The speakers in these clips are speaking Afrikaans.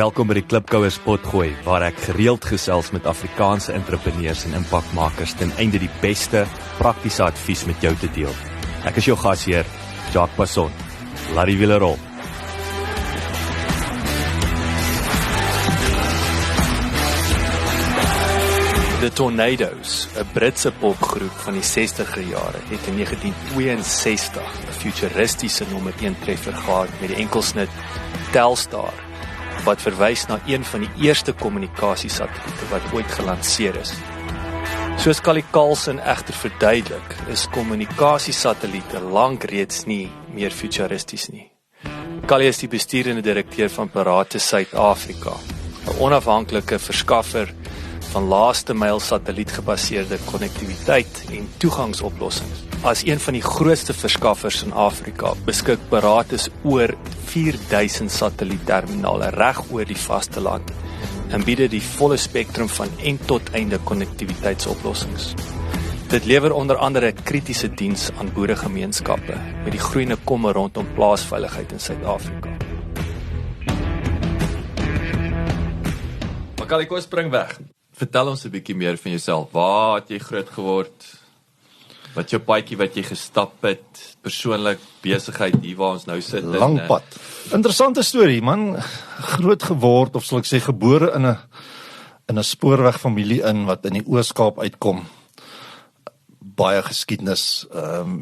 Welkom by die Klipkouers Potgooi, waar ek gereeld gesels met Afrikaanse entrepreneurs en impakmakers ten einde die beste praktiese advies met jou te deel. Ek is jou gasheer, Jacques Passon. Laat die wiele rol. The Tornadoes, 'n Britse popgroep van die 60er jare, het in 1962 'n futuristiese nommer 1 treffer gehad met die enkelsnit Telstar, wat verwys na een van die eerste kommunikasiesatelliete wat ooit gelanseer is. Soos Callie Carlson egter verduidelik, is kommunikasiesatelliete lank reeds nie meer futuristies nie. Callie is die besturende direkteur van Paratus Suid-Afrika, 'n onafhanklike verskaffer van laaste myl satellietgebaseerde konnektiwiteit en toegangsoplossings. As een van die grootste verskaffers in Afrika, beskik Paratus oor 4000 satellietterminale reg oor die vasteland en bied die volle spektrum van end tot einde konnektiwiteitsoplossings. Dit lewer onder andere kritiese diens aan boeregemeenskappe met die groeiende kommer rondom plaasveiligheid in Suid-Afrika. Maar Callie, kom spring weg. Vertel ons 'n bietjie meer van jouself. Waar het jy groot geword? Wat jou paadjie wat jy gestap het? Persoonlik, besigheid, hier waar ons nou sit. Lang pad. Interessante storie, man. Groot geword, of sal ek sê, gebore in 'n spoorwegfamilie wat in die Oos-Kaap uitkom. Baie geskiedenis,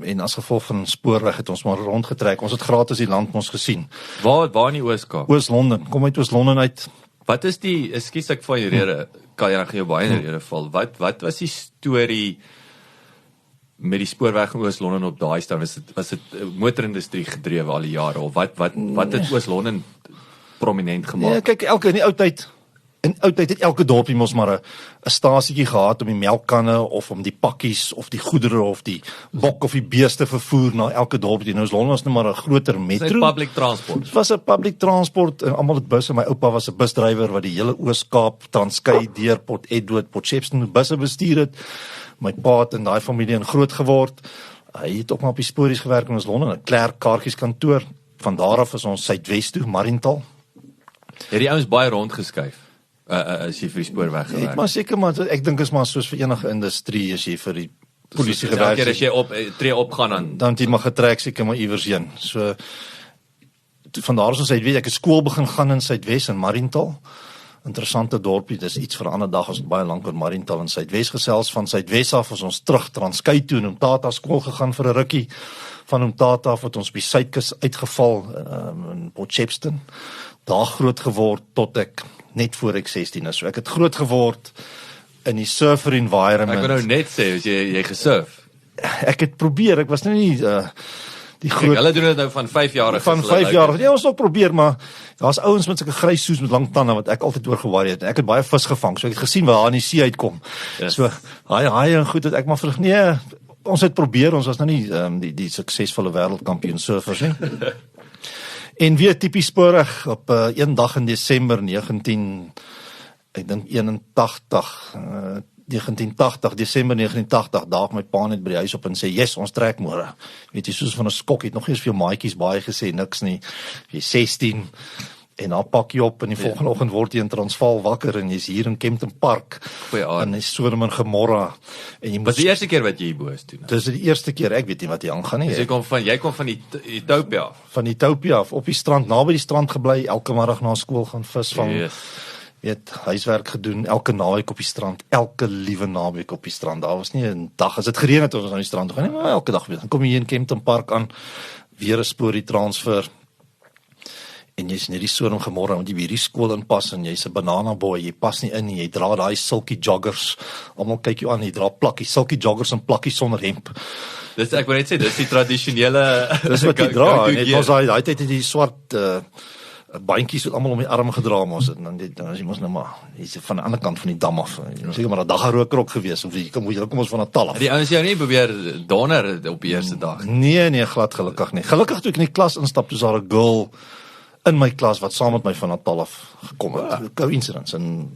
en as gevolg van spoorweg het ons maar rondgetrek. Ons het gratis die land ons gesien. Waar in die Oos-Kaap? Oos-London, kom uit Oos-London uit. Wat is die, ekskuus ek van jou rede, kan jy dan jou baie in die rede val, wat was die storie met die spoorweg in Oos-London op daai stadium? Was dit motorindustrie gedrewe al die jare, of wat het Oos-London prominent gemaak? Ja, kyk, in die oud tyd het elke dorpie mos maar 'n stasietjie gehad om die melkkanne, of om die pakkies, of die goedere, of die bok of die beeste vervoer na elke dorpie. Nou Londen was nou maar 'n groter metro. Dit was public transport. Dit was 'n public transport, en almal het busse. My oupa was 'n busdrywer wat die hele Oos-Kaap, Transkei, deur Port Edward, Port Shepstone busse bestuur het. My pa het in daai familie in groot geword. Hy het ook maar op die spoorries gewerk in Londen, 'n klerk kaartjieskantoor. Van daar af is ons Suidwes toe, Mariental. Het die ouens baie rondgeskuif? As jy vir die spoorweg gewerk? Maar seker, maar ek dink is maar soos vir enige industrie, as jy vir die polisie gewerk. gewerk Elke keer as jy tree opgaan dan het jy maar getrek seker maar iewers heen. So vandaar is ons Suidwes. Ek het skool begin gaan in Suidwes in Mariental. Interessante dorpie, dis iets vir 'n ander dag. Ons het baie lank oor Mariental en Suidwes gesels. Van Suidwes af is ons terug Transkei toe en Umtata skool gegaan vir 'n rukkie. Van Umtata af het ons by Suidkus uitgeval in Port Shepstone. Daar groot geword tot ek net voor ek 16 is. So ek het groot geword in die surfer environment. Ek wil nou net sê, as jy gesurf. Ek het probeer, ek was nou nie die groot... Hulle doen dit nou van 5 jaar. Van 5 jaar. Ja, ons het ook probeer, maar daar's ouens met sulke grys soes met lang tande wat ek altyd oor gewaai het. Ek het baie vis gevang, so ek het gesien waar in die see uitkom. Yes. So, haai en goed het ek maar vrug, nee, ons het probeer, ons was nou nie die suksesvolle wêreldkampioen surfers nie. En weer tipies spoorweg op een dag in Desember 1980, Desember 1980, daag my pa net by die huis op en sê, yes, ons trek môre. Weet jy, soos van 'n skok, het nog nie eens vir jou maatjies baie gesê, niks nie. Jy 16, en dan pak jy op, en die volgende oggend word jy in Transvaal wakker, en jy's hier in Kempton Park, en jy's Sodom en Gomorra. Was die eerste keer wat jy hier bo is toe? Dis die eerste keer, ek weet nie wat hier aangaan nie. Dus jy kom van Ethiopia af? Van Ethiopia af, op die strand, naby die strand gebly, elke middag na skool gaan visvang. Yes. Weet, huiswerk gedoen, elke naweek op die strand, elke liewe naweek op die strand. Daar was nie 'n dag, as dit gereën het, ons aan die strand gaan, nie, maar elke dag weer. Dan kom jy hier in Kempton Park aan, weer 'n spoorie transfer, en jy's net die Sodom Gomorra, want jy by hierdie skool inpas, en jy's 'n banana boy, jy pas nie in nie, jy dra daai silky joggers, almal kyk jou aan, jy dra plakkies, silky joggers en plakkies sonder hemp. Ek wil net sê, dis die tradisionele... Dis wat jy dra, en ons daai tyd het die swart bandjies wat almal om die arm gedra mos, en dan as jy mos nou maar, jy's van die ander kant van die dam af, seker maar 'n daggarokrok gewees, of jy kom ons van Natal af. Die ouens jou nie probeer donder op die eerste dag? Nee, glad gelukkig nie. Gelukkig toe ek in die klas instap, toe is daar 'n girl in my klas wat saam met my van Natal af gekom het. Coincidence, en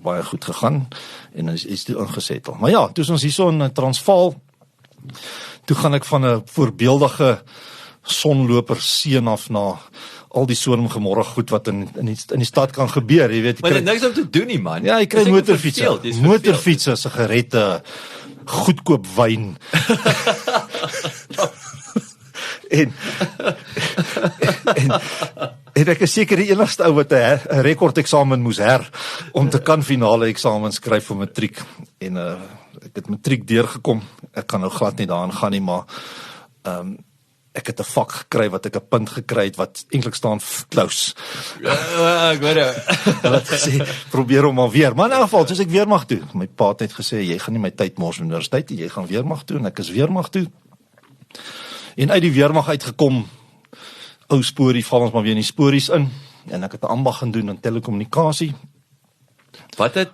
baie goed gegaan, en is toe ingesettel. Maar ja, toe is ons hierso in Transvaal, toe gaan ek van 'n voorbeeldige sonloper seën af na al die soormgemorre goed wat in die stad kan gebeur, jy weet. Maar dit niks om te doen nie, man. Ja, jy kry Dis net motorfietsse, verveeld, dis verveeld. motorfietsse, sigarette, goedkoop wyn. en ek is seker die enigste ou wat 'n rekordeksamen moes om te kan finale eksamen skryf vir matriek. En ek het matriek deurgekom. Ek kan nou glad nie daaraan gaan nie, maar ek het 'n vak gekry wat ek 'n punt gekry het wat eintlik staan close. Ek weet Wat gesê, probeer hom maar weer. Maar in elk geval, soos ek weermag toe. My pa het net gesê, jy gaan nie my tyd mors met universiteit nie, jy gaan weermag toe, en ek is weermag toe. En uit die weermag uitgekom, ou sporie, val ons maar weer in die spories in, en ek het 'n ambag gaan doen in telekommunikasie. Wat het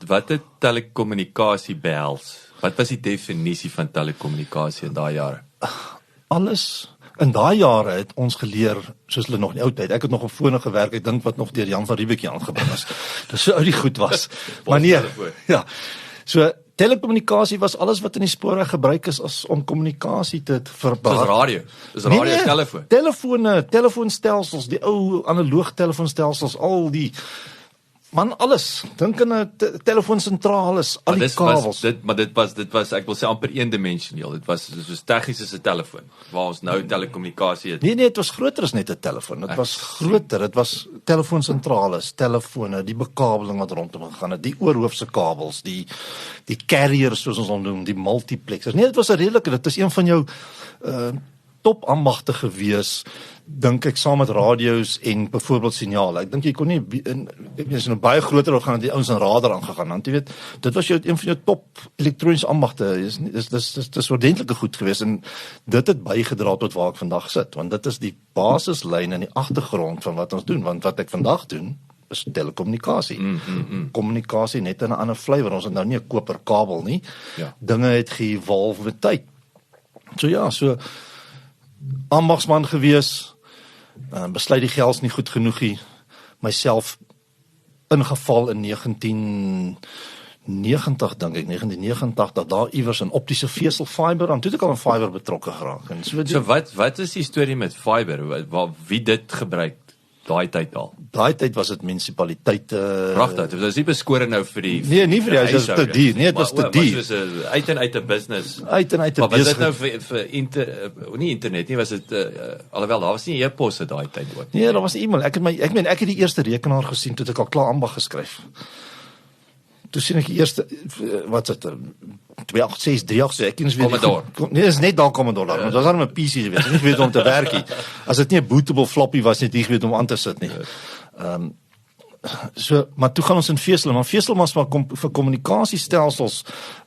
telekommunikasie behels? Wat was die definisie van telekommunikasie in daai jare? Alles. In daai jare het ons geleer, soos hulle nog in die ou tyd, ek het nog op fone gewerk, ek dink wat nog deur Jan van Riebeeck aangebring is. Dis so oud die goed was. Maar nee, ja. So, telekommunikasie was alles wat in die spoorweg gebruik is as om kommunikasie te verbaar. Dis radio. Dis radio, telefoon. Telefone, telefoonstelsels, die ou analoog telefoonstelsels, al die man, alles. Dink aan 'n telefoonsentraal is al die kabels. Maar dit was ek wil sê amper eendimensioneel. Dit was tegnies as 'n telefoon waar ons nou telekommunikasie het. Nee, dit was groter as net 'n telefoon. Dit was groter. Dit was telefoonsentrales, telefone, die bekabeling wat rondom gegaan het, die oorhoofse kabels, die carriers soos ons hom noem, die multiplexers. Nee, dit was 'n redelike, dit is een van jou top ambagte gewees, dink ek, saam met radio's en byvoorbeeld signaal. Ek dink jy kon nie is nou baie groter gaan die ouens aan radar aangegaan, want jy weet, dit was een van jou top elektroniese ambagte. Dis ordentlike goed gewees, en dit het bygedra tot waar ek vandag sit, want dit is die basislyn in die agtergrond van wat ons doen, want wat ek vandag doen is telekommunikasie. Kommunikasie net in 'n ander flavor. Ons het nou nie 'n koper kabel nie. Ja. Dinge het ge-evolve met tyd. So ja, so ambagsman gewees, besluit die geld is nie goed genoeg nie, myself ingeval in 1989, daar iewers in optiese veselfiber, en toe het ek al in fiber betrokke geraak. En so wat is die storie met fiber? Wie dit gebruik daai tyd al? Daai tyd was dit munisipaliteite. Pragtig, dit is nie beskore nou vir die Nee, nie vir die huis, dit was te duur. Nee, dit was te duur. Maar soos uit en uit 'n business. Uit en uit 'n Maar was dit business. nou vir nie internet nie, was dit alhoewel daar was nie e-posse daai tyd ook. Nee, daar was e-mail. Ek het die eerste rekenaar gesien toe ek al klaar ambag geskryf. Toe sien ek die eerste, wat is dit, 286, 386, ek ken nie Commodore. Nee, dis net daar Commodore, maar dit was dan 'n PC gewees, nie geweet om te werk nie. As dit nie 'n bootable floppy was nie, nie geweet om aan te sit nie. So, maar toe gaan ons in Vesel, maar Vesel was maar vir kommunikasiestelsels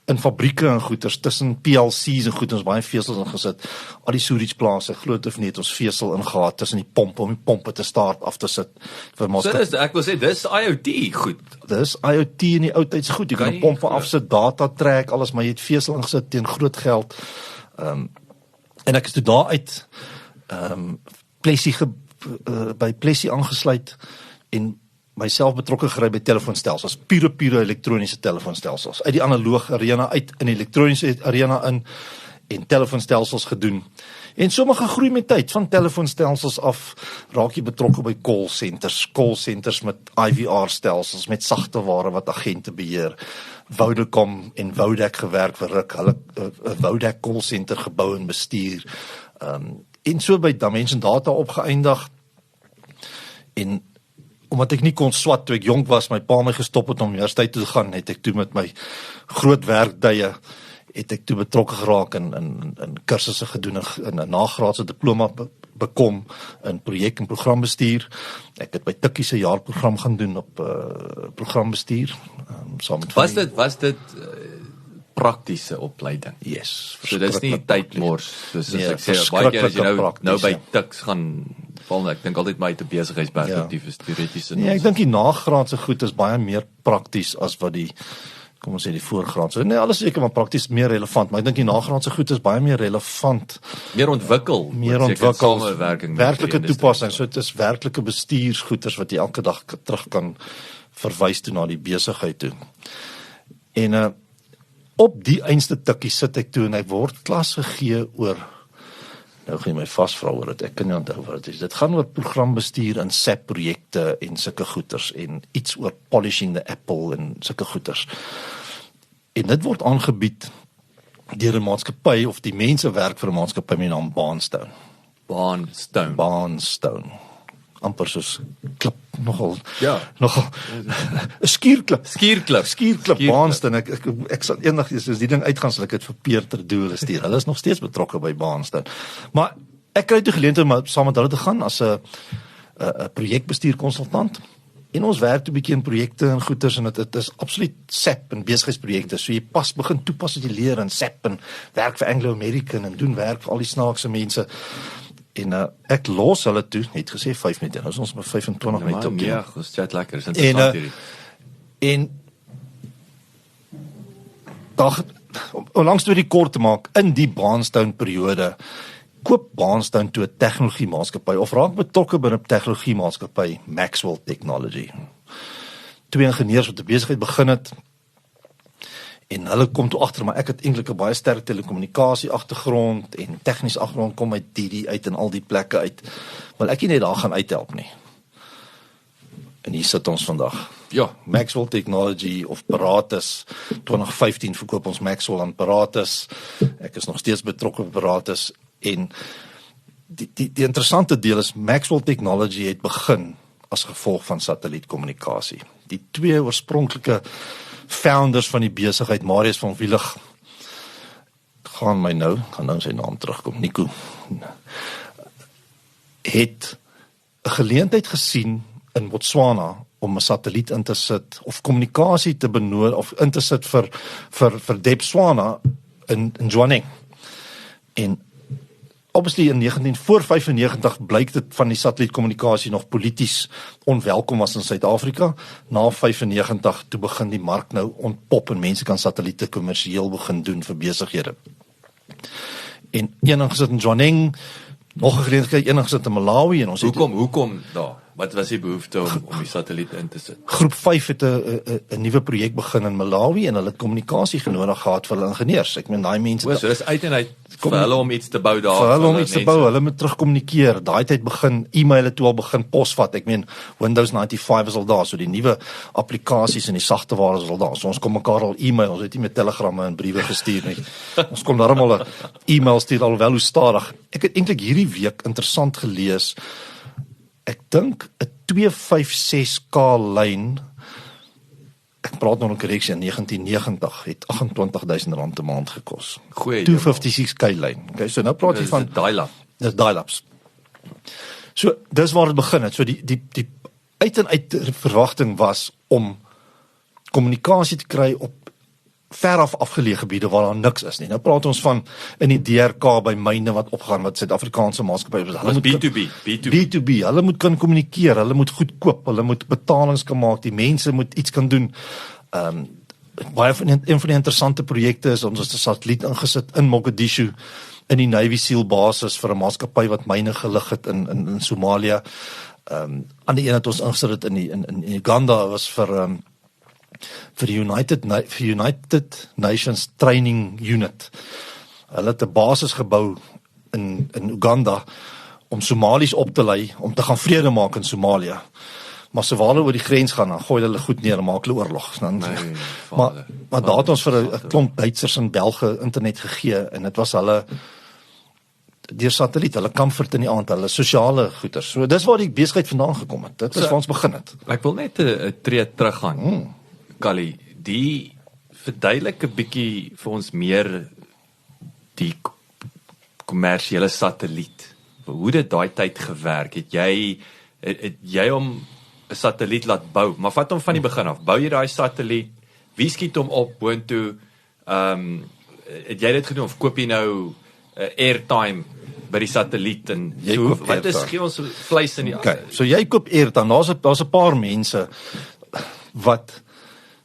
in fabrieke en goeders, tussen PLC's en goed, ons baie vesels ingesit, al die storage-plase, glo of nie, het ons vesel ingehaat tussen die pompe, om die pompe te start af te sit. So ek wil sê, dis IoT goed. Dis IoT in die oudtyds goed, jy kan 'n pompe afsit, data trek, alles, maar jy het vesel ingesit teen groot geld. En ek is toe daaruit by Plessie aangesluit, en myself betrokke gery by telefoonstelsels, pure elektroniese telefoonstelsels, uit die analoog arena uit in die elektroniese arena in, en telefoonstelsels gedoen. En sommige groei met tyd, van telefoonstelsels af, raak jy betrokke by call centers met IVR-stelsels, met sagte ware wat agente beheer, Vodacom en Vodek gewerk vir ruk, hulle Vodek call center gebou en bestuur, en so by Dimension Data opgeëindig, en omdat ek nie kon swat toe ek jonk was, my pa my gestop het om universiteit toe te gaan, het ek toe met my groot werktuie, het ek toe betrokke geraak in kursusse gedoen, in 'n nagraadse diploma bekom in projek en programbestuur. Ek het by Tikkie se jaarprogram gaan doen op programbestuur, saam met Was dit praktiese opleiding? Yes. So dis nie tydmors, soos Nee, ek sê, baie keer as jy nou by ja. Tiks gaan val, ek dink altyd my uit 'n besigheidsperspektief is teoreties. Nee, ek dink die nagraadse goed is baie meer prakties as wat die, kom ons sê, die voorgraadse. Nee, alles seker maar prakties meer relevant, maar ek dink die nagraadse goed is baie meer relevant, meer ontwikkel, samewerking, werklike toepassing. So dit is werklike bestuursgoeders wat jy elke dag terug kan verwys toe na die besigheid toe. En op die einste tikkie sit ek toe en ek word klas gegee oor Nou gaan jy my vasvra oor dit. Ek kan nie onthou wat dit is. Dit gaan oor programbestuur in SAP projekte en sulke goeters en iets oor polishing the apple en sulke goeters. En dit word aangebied deur 'n maatskappy of die mense werk vir 'n maatskappy met die naam Barnstone. Barnstone. Amper soos klip, nogal 'n skierklip, Barnstone. Ek sal eendag as die ding uitgaan, sal ek dit vir Peter Doel stuur. Hulle is nog steeds betrokke by Barnstone. Maar ek kry toe geleentheid om saam met hulle te gaan as 'n projekbestuurkonsultant. En ons werk toe bietjie in projekte en goeders en dit is absoluut SAP en besigheidsprojekte. So jy begin toepas wat jy leer in SAP en werk vir Anglo American en doen werk vir al die snaakse mense. En ek los hulle toe, net gesê 5 minute. Nou is ons maar 25 minute op. Ja, dis chat lekker, is interessant hierdie. En om langs toe die kort te maak, in die Barnstone periode koop Barnstone toe 'n tegnologiemaatskappy of raak betrokke binne 'n tegnologiemaatskappy, Maxwell Technology. 2 ingenieurs wat 'n besigheid begin het en hulle kom toe agter, maar ek het eintlik 'n baie sterk telekommunikasie agtergrond en tegniese agtergrond, kom uit die uit en al die plekke uit. Wil ek nie net daar gaan uithelp nie. En hier sit ons vandag. Ja, Maxwell Technology of Paratus. 2015 verkoop ons Maxwell aan Paratus. Ek is nog steeds betrokke by Paratus. En die interessante deel is Maxwell Technology het begin as gevolg van satellietkommunikasie. Die 2 oorspronklike founders van die besigheid, Marius van Wielig, gaan nou sy naam terugkom, Nico, het 'n geleentheid gesien in Botswana om 'n satelliet in te sit of kommunikasie te benodig of in te sit vir Debswana in Jwaneng. En obviously in 1995 blyk dit van die satellietkommunikasie nog polities onwelkom was in Suid-Afrika. Na 95 toe begin die mark nou ontpop en mense kan satelliete kommersieel begin doen vir besighede. En een gesit in Jwaneng, nog 'n geleentheid, een gesit in Malawi en ons Hoekom daar? Wat was die behoefte om die satelliet in te sit? Groep 5 het 'n nuwe projek begin in Malawi en hulle het kommunikasie genodig gehad vir hulle ingenieurs. Ek meen daai mense So dis uit en uit vir hulle om iets te bou daar. Vir hulle om iets te bou, hulle moet terugkommunikeer. Daai tyd begin e-mail toe al begin posvat. Ek meen Windows 95 is al daar, so die nuwe applikasies en die sagteware is al daar. So ons kom mekaar al e-mail, ons het nie met telegramme en briewe gestuur nie. Ons kon darm al 'n e-mail stuur, alhoewel hoe stadig. Ek het eintlik hierdie week interessant gelees. Ek dink 'n 256K lyn, ek praat nou 'n korreksie, in 1990 het R28,000 'n maand gekos. Goeie 256K lyn. Okay, so nou praat jy van dial-up. Dis dial-ups. So dis waar dit begin het. So die uit en uit verwagting was om kommunikasie te kry op veraf afgeleë gebiede waar daar niks is nie. Nou praat ons van in die DRK by myne wat opgaan, wat Suid-Afrikaanse maatskappye is. Hulle moet B2B. Hulle moet kan kommunikeer, hulle moet goed koop, hulle moet betalings kan maak, die mense moet iets kan doen. Baie van een van die interessante projekte is ons het 'n satelliet ingesit in Mogadishu in die Navy SEAL basis vir 'n maatskappy wat myne gelig het in Somalia. Aan die een het ons ingesit het in Uganda was vir die United Nations Training Unit. Hulle het 'n basis gebou in Uganda om Somaliërs op te lei om te gaan vrede maak in Somalië. Maar so waar hulle oor die grens gaan, dan gooi hulle goed neer en maak hulle oorlog. Maar daar het ons vir 'n klomp Duitsers in België internet gegee en dit was hulle deur satelliet, hulle comfort in die aand, hulle sosiale goeders. So dis waar die besigheid vandaan gekom het. Dit is waar ons begin het. Ek wil net 'n tree teruggaan. Kali, die verduidelik 'n bietjie vir ons meer die kommersiële satelliet. Hoe dit daai tyd gewerk het. Jy om 'n satelliet laat bou, maar vat hom van die begin af. Bou jy daai satelliet? Wie skiet hom op boontoe? Het jy dit gedoen of koop jy nou airtime by die satelliet en so, wat is gee ons vleis in die okay, so jy koop airtime. Daar's 'n paar mense wat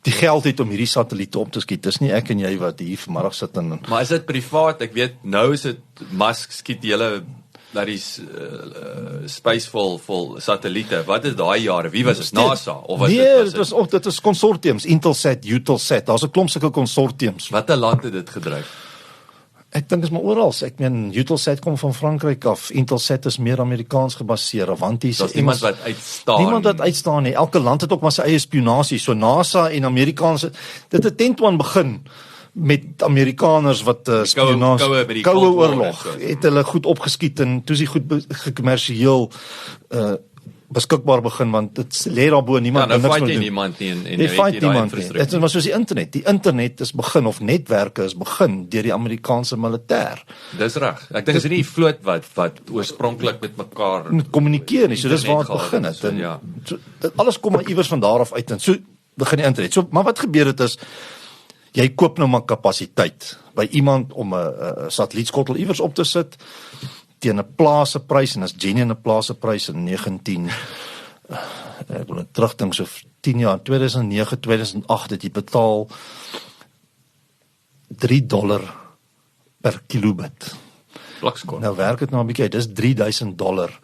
die geld het om hierdie satelliete op te skiet. Dis nie ek en jy wat hier vanmiddag sit en maar is dit privaat? Ek weet nou is dit Musk skiet die hele dat die space vol satelliete. Wat is daai jare? Wie was dit? NASA of was dit is konsortiums, Intelsat, Eutelsat. Daar's 'n klomp sulke konsortiums. Watter land het dit gedryf? Ek dink is maar oral. Ek meen Eutelsat kom van Frankryk af. Intelsat is meer Amerikaans gebaseer. Avanti is Daar's niemand wat uitstaan. Niemand wat uitstaan nie. Elke land het ook maar sy eie spionasie. So NASA en Amerikaanse dit het tentoon begin met Amerikaners wat spionasie koue oorlog het hulle goed opgeskiet en toe is die goed gekommersieel beskikbaar begin want dit lê daarbo niemand nou niks fight moet jy doen. niemand nie en Jy fight daai niemand nie. infrastruktuur. Dit is maar soos die internet. Die internet is begin of netwerke is begin deur die Amerikaanse militêr. Dis reg. Ek dink is nie die vloot wat oorspronklik met mekaar Met kommunikeer nie. So dis waar dit internet begin gehad het. het, En ja. so, dit alles kom maar iewers van daar af uit en so begin die internet. So maar wat gebeur het is jy koop nou maar kapasiteit by iemand om 'n satellietskottel iewers op te sit teen 'n plaaseprys en as genuine plaaseprys in 19 ek wil net terugdink so 10 jaar 2009 2008 het jy betaal $3 per kilobit. Flakskor. Nou werk dit nou 'n bietjie, dis $3,000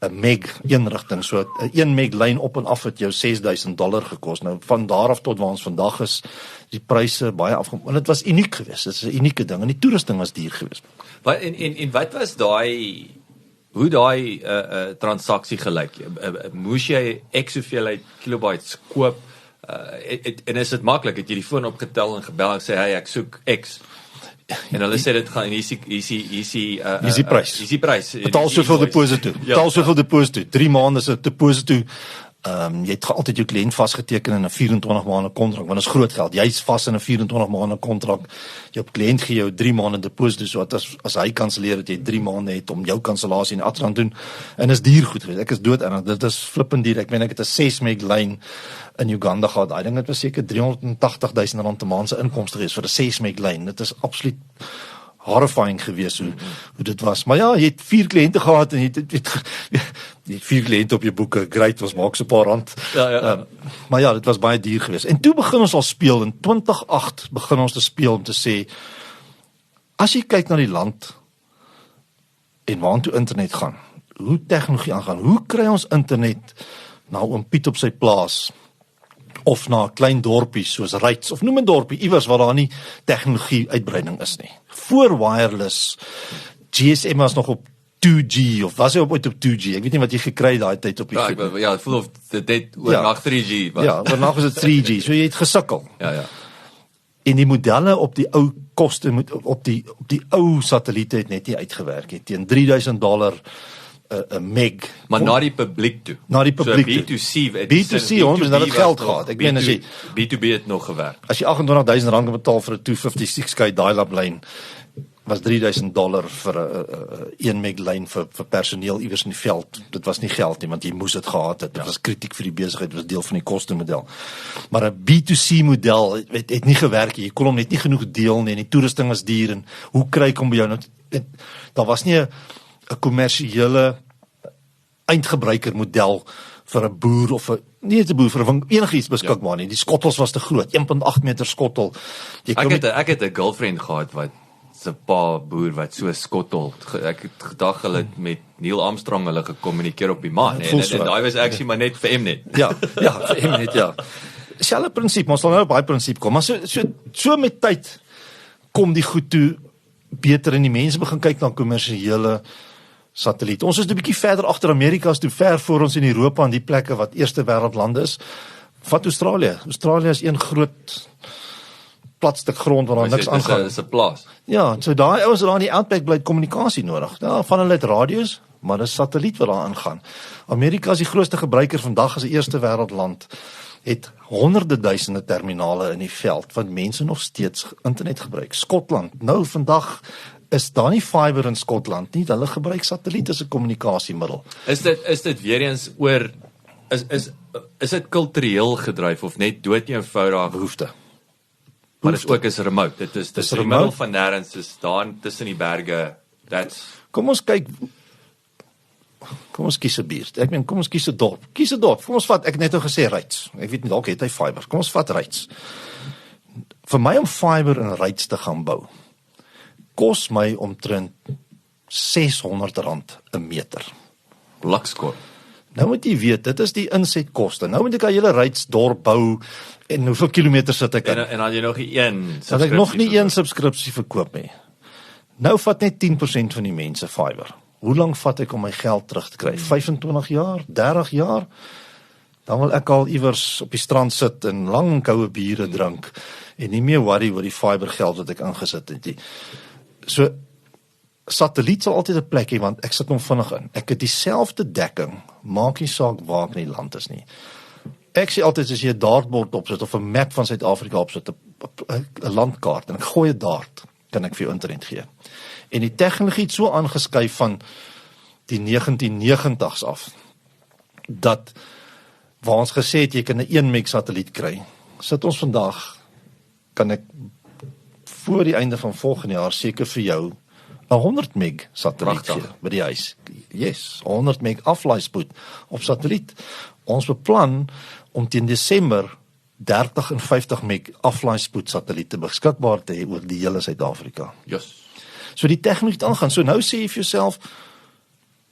'n meg een rigting. So 'n 1 meg lyn op en af het jou $6,000 gekos. Nou van daar af tot waar ons vandag is, die pryse baie afgekom. En dit was uniek geweest. Dit is 'n unieke ding en die toerusting was duur geweest. Wat en wat was daai hoe daai transaksie gelyk? Moes jy X hoeveelheid kilobytes koop? En is dit maklik? Het jy die foon opgetel en gebel en sê hey, ek soek X. En hulle sê dit gaan en hier is die prys. Hier is die prys. Betaal soveel deposito toe. Betaal soveel deposito toe. 3 maande se deposito. Jy het altyd jou kliënt vasgeteken in 'n 24 maande kontrak, want dit is groot geld. Jy's vas in 'n 24 maande kontrak. Jou kliënt gee jou 3 maande deposito, so as hy kanselleer dat jy 3 maande het om jou kansellasie en atran doen. En is duur goed geweest. Ek is dood dit is flippend duur. Ek meen ek het 'n 6 meg lyn in Uganda gehad. Daai ding het was seker R380,000 'n maand se inkomste geweest vir 'n 6 meg lyn. Dit is absoluut horrifying geweest hoe dit was. Maar ja, jy het 4 kliënte gehad en jy het 4 kliënte op jou boeke. Great, ons maak so 'n paar rand. Ja. Maar ja, dit was baie duur geweest. En toe begin ons al speel in 2008 begin ons te speel om te sê as jy kyk na die land en waartoe internet gaan, hoe tegnologie aangaan, hoe kry ons internet na oom Piet op sy plaas of na 'n klein dorpie soos Ryds of noem 'n dorpie iewers waar daar nie tegnologie uitbreiding is nie. Voor wireless GSM was nog op 2G of was hy ooit op 2G? Ek weet nie wat jy gekry daai tyd op die Ja, voel of dit oornag 3G was. Ja, oornag was dit 3G. So jy het gesukkel. Ja. En die modelle op die ou koste op die ou satelliete het net nie uitgewerk nie. Teen $3,000 'n meg. Maar na die publiek toe. Na die publiek toe. B2C, ons het hulle geld gehad. Ek meen as jy B2B het nog gewerk. As jy R28,000 kan betaal vir 'n 256K dial-up lyn, was $3,000 vir 'n 1 meg lyn vir personeel iewers in die veld. Dit was nie geld nie, want jy moes dit gehad het. Dit was kritiek vir die besigheid, dit was deel van die kostemodel. Maar 'n B2C model het nie gewerk nie. Jy kon hom net nie genoeg deel nie en die toerusting was duur en hoe kry ek hom by jou nou? Daar was nie 'n kommersiële eindgebruiker model vir 'n boer of 'n nie 'n boer vir enigiets beskikbaar nie. Die skottels was te groot, 1.8 meter skottel. Ek het 'n girlfriend gehad wat se pa boer wat so skottel. Ek het gedag hulle het met Neil Armstrong hulle gekommunikeer op die maan en daai was actually maar net vir Mnet. Ja, vir Mnet ja. Selfe prinsip, ons sal nou op baie prinsip kom, maar so met tyd kom die goed toe beter en die mense begin kyk na kommersiële satelliet. Ons is 'n bietjie verder agter Amerika as toe ver voor ons in Europa en die plekke wat eerste wêreldlande is. Vat Australië. Australië is een groot plat stuk grond waar daar niks aangaan. Dit is 'n plaas. Ja, so daai ouens daar in die outback bly kommunikasie nodig. Ja, van hulle het radio's, maar dis satelliet wat daar aangaan. Amerika is die grootste gebruiker vandag as 'n eerste wêreldland. Het honderde duisende terminale in die veld wat mense nog steeds internet gebruik. Skotland, nou vandag is daar nie fiber in Skotland nie. Hulle gebruik satelliet as 'n kommunikasiemiddel. Is dit weer eens oor is dit kultureel gedryf of net dood eenvoudig behoefte? Maar dit ook is remote. Dit is die remote. middel van nêrens is daar tussen die berge. Kom ons kyk. Kom ons kies 'n buurt. Ek meen kom ons kies 'n dorp. Kies 'n dorp. Kom ons vat, ek het net nou gesê Ryds. Ek weet nie dalk het hy fiber. Kom ons vat Ryds. Vir my om fiber in Ryds te gaan bou, kos my omtrent R600 'n meter. Lakskor. Nou moet jy weet, dit is die insetkoste. Nou moet ek 'n hele Ryds dorp bou en hoeveel kilometers sit ek in? En dan jy nog nie een Sal ek nog nie een subskripsie verkoop nie. Nou vat net 10% van die mense fiber. Hoe lank vat ek om my geld terug te kry? 25 jaar, 30 jaar? Dan wil ek al iewers op die strand sit en lang koue biere drink en nie meer worry oor die fiber geld wat ek ingesit het nie. So satelliet sal altyd 'n plek hê want ek sit hom vinnig in. Ek het dieselfde dekking, maak nie saak waar ek in die land is nie. Ek sê altyd as jy 'n dartbord opsit of 'n map van Suid-Afrika opsit, 'n landkaart en ek gooi 'n dart, kan ek vir jou internet gee. En die tegnologie het so aangeskuif van die 1990s af dat waar ons gesê het jy kan 'n 1 meg satelliet kry, sit ons vandag kan ek voor die einde van volgende jaar seker vir jou 'n 100 meg satelliet gee by die huis. Yes, 100 meg aflaaispoed op satelliet. Ons beplan om teen Desember 30 en 50 meg aflaaispoed satelliete beskikbaar te hê oor die hele Suid-Afrika. Yes. So die tegnologie het aangaan. So nou sê jy vir jouself,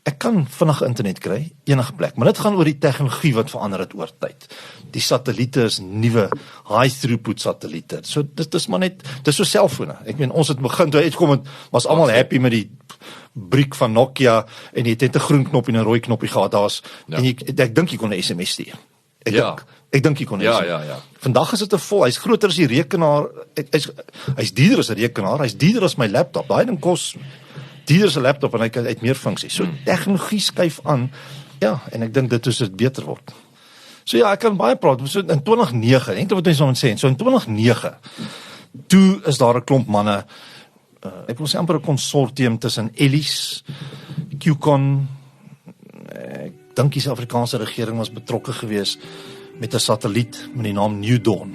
ek kan vinnig internet kry, enige plek, maar dit gaan oor die tegnologie wat verander het oor tyd. Die satelliete is nuwe high throughput satelliete. So dit is maar net, dis so selfone. Ek meen ons het begin toe uitkom en was almal happy met die briek van Nokia en jy het net 'n groen knop en 'n rooi knoppie gehad daar's en ek dink jy kon 'n SMS stuur. Ek dink jy kon ja. Vandag is dit 'n vol, hy's groter as die rekenaar. Hy's duurder as 'n rekenaar, hy's duurder as my laptop. Daai ding kos duurder as 'n laptop en hy het meer funksies. So tegnologie skuif aan. Ja, en ek dink dit is dit beter word. So ja, ek kan baie praat. So in 2009, eintlik wat mense nou sê, so in 2009 toe is daar 'n klomp manne, ek wil sê amper 'n konsortium tussen Ellis, QCon, ek dink die Suid-Afrikaanse regering was betrokke geweest met 'n satelliet met die naam New Dawn.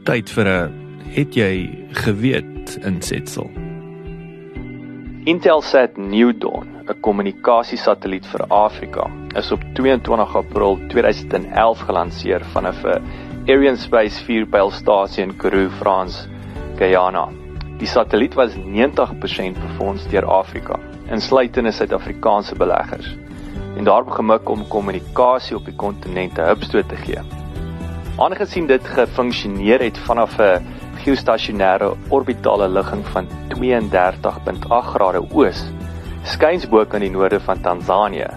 Tyd vir 'n het jy geweet insetsel. Intelsat New Dawn, 'n kommunikasiesatelliet vir Afrika, is op 22 April 2011 gelanseer vanaf 'n Arianespace 4-pylstasie in Karoo, Frans, Guyana. Die satelliet was 90% befonds deur Afrika, insluitende Suid-Afrikaanse beleggers, en daarop gemik om kommunikasie op die kontinent 'n hupstoot te gee. Aangesien dit gefunksioneer het vanaf 'n geostasionêre orbitale ligging van 32.8 grade oos, skuins bo kan die noorde van Tanzanië,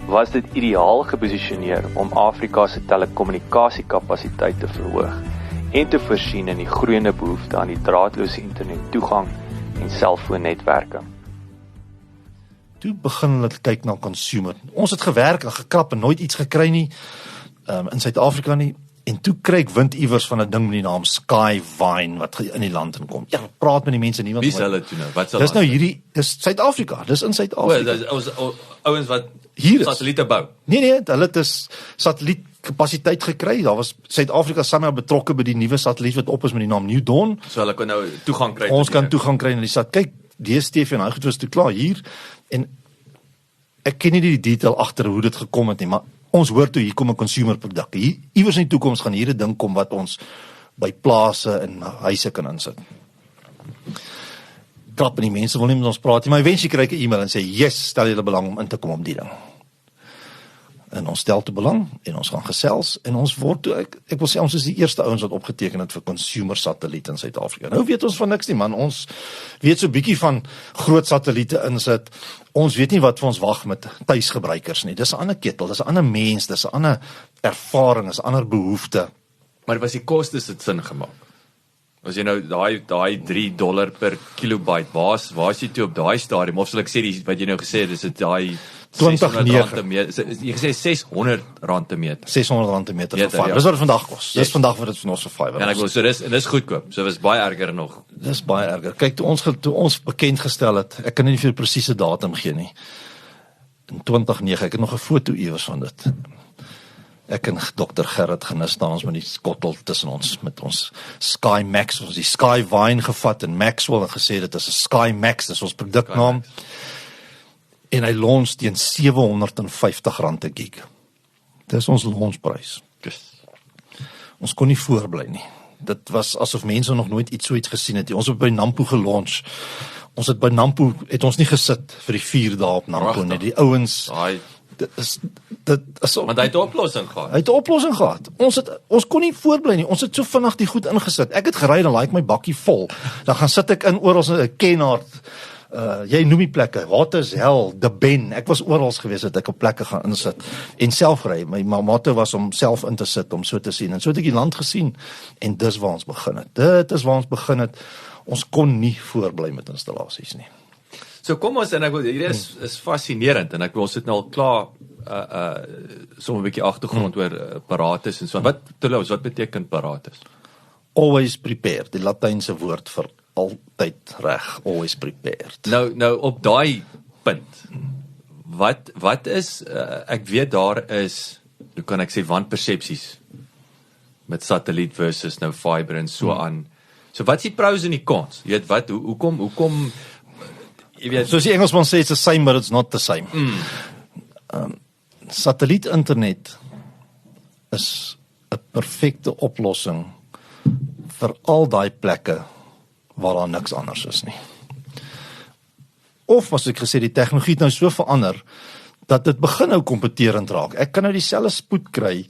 was dit ideaal geposisioneer om Afrika se telekommunikasiekapasiteit te verhoog en te voorsien in die groeiende behoefte aan die draadloose internettoegang en selfoonnetwerke. Toe begin hulle kyk na consumer. Ons het gewerk en gekrap en nooit iets gekry nie in Suid-Afrika nie. En toe kry ek wind iewers van 'n ding met die naam Skyvine wat in die land inkom. Ja, praat met die mense niemand. Wie is hulle toe nou? Wat sal dis nou hierdie dis Suid-Afrika. Dis in Suid-Afrika. Dis ouens wat hier satelliete bou. Nee, hulle het 'n satellietkapasiteit gekry. Daar was Suid-Afrika saam betrokke by die nuwe satelliet wat op is met die naam New Dawn. So hulle kan nou toegang kry. Ons kan toegang kry na die sat. Kyk, DStv en hy goed was toe klaar hier en ek ken nie die detail agter hoe dit gekom het nie, maar ons hoor toe hier kom 'n consumer produk. Hier iewers in die toekoms gaan hier 'n ding kom wat ons by plase en huise kan insit. Krap en die mense wil nie met ons praat nie, maar eventueel kry ek 'n e-mail en sê, "Yes, stel julle belang om in te kom op die ding." En ons stel te belang en ons gaan gesels en ons word toe ek wil sê ons is die eerste ouens wat opgeteken het vir consumer satelliet in Suid-Afrika. Nou weet ons van niks nie man, ons weet so bietjie van groot satelliete insit. Ons weet nie wat vir ons wag met tuisgebruikers nie. Dis 'n ander ketel, dis 'n ander mens, dis 'n ander ervaring, dis 'n ander behoefte. Maar was die kostes dit sin gemaak? As jy nou daai $3 per kilobyte, waar is jy toe op daai stadium? Of sal ek sê wat jy nou gesê het, is dit daai 2009. Jy gesê R600 per meter. R600 per meter vir fiber. Dis wat dit vandag kos. Dis vandag wat dit vir ons vir fiber. En ek wil so dis goedkoop. So was baie erger nog. Dis baie erger. Kyk, toe ons bekend gestel het, ek kan nie vir 'n presiese datum gee nie. In 2009, ek het nog 'n foto iewers van dit. Ek en Dr. Gerrit Genis staan ons met die skottel tussen ons met ons Sky Max, ons die Skyvine gevat en Maxwell en gesê dit is 'n Sky Max, dis ons produknaam. En hy launch teen R750 'n gig. Dis ons launchprys. Ons kon nie voorbly nie. Dit was asof mense nog nooit iets gesien het. Ons het by Nampo gelaunch. Ons het by Nampo het ons nie gesit vir die 4 dae op Nampo nie. Die ouens dit is Want hy het 'n oplossing gehad. Hy het 'n oplossing gehad. Ons kon nie voorbly nie. Ons het so vinnig die goed ingesit. Ek het gery, dan laai ek my bakkie vol. Dan gaan sit ek in oral 'n Kenhardt. Jy noem die plekke, Watershel, De Ben. Ek was oral gewees dat ek op plekke gaan insit en self ry. My motto was om self in te sit om so te sien. En so het ek die land gesien en dis waar ons begin het. Dit is waar ons begin het. Ons kon nie voorbly met installasies nie. So kom ons, en ek wil, hierdie is fascinerend, en ek wil ons het nou al klaar sommer 'n bietjie agtergrond oor paratus en so. Wat beteken paratus? Always prepared, die Latynse woord vir altyd reg, always prepared. Nou op daai punt, wat is, ek weet daar is, hoe kan ek sê, wanpersepsies met satelliet versus nou fiber en so aan. So wat is die pros en die cons? Jy weet hoekom jy weet, soos die Engelsman sê, it's the same but it's not the same. Satelliet internet is 'n perfekte oplossing vir al daai plekke waar daar niks anders is nie. Of as ek gesê, die tegnologie het nou so verander dat dit begin nou kompeterend raak. Ek kan nou dieselfde spoed kry.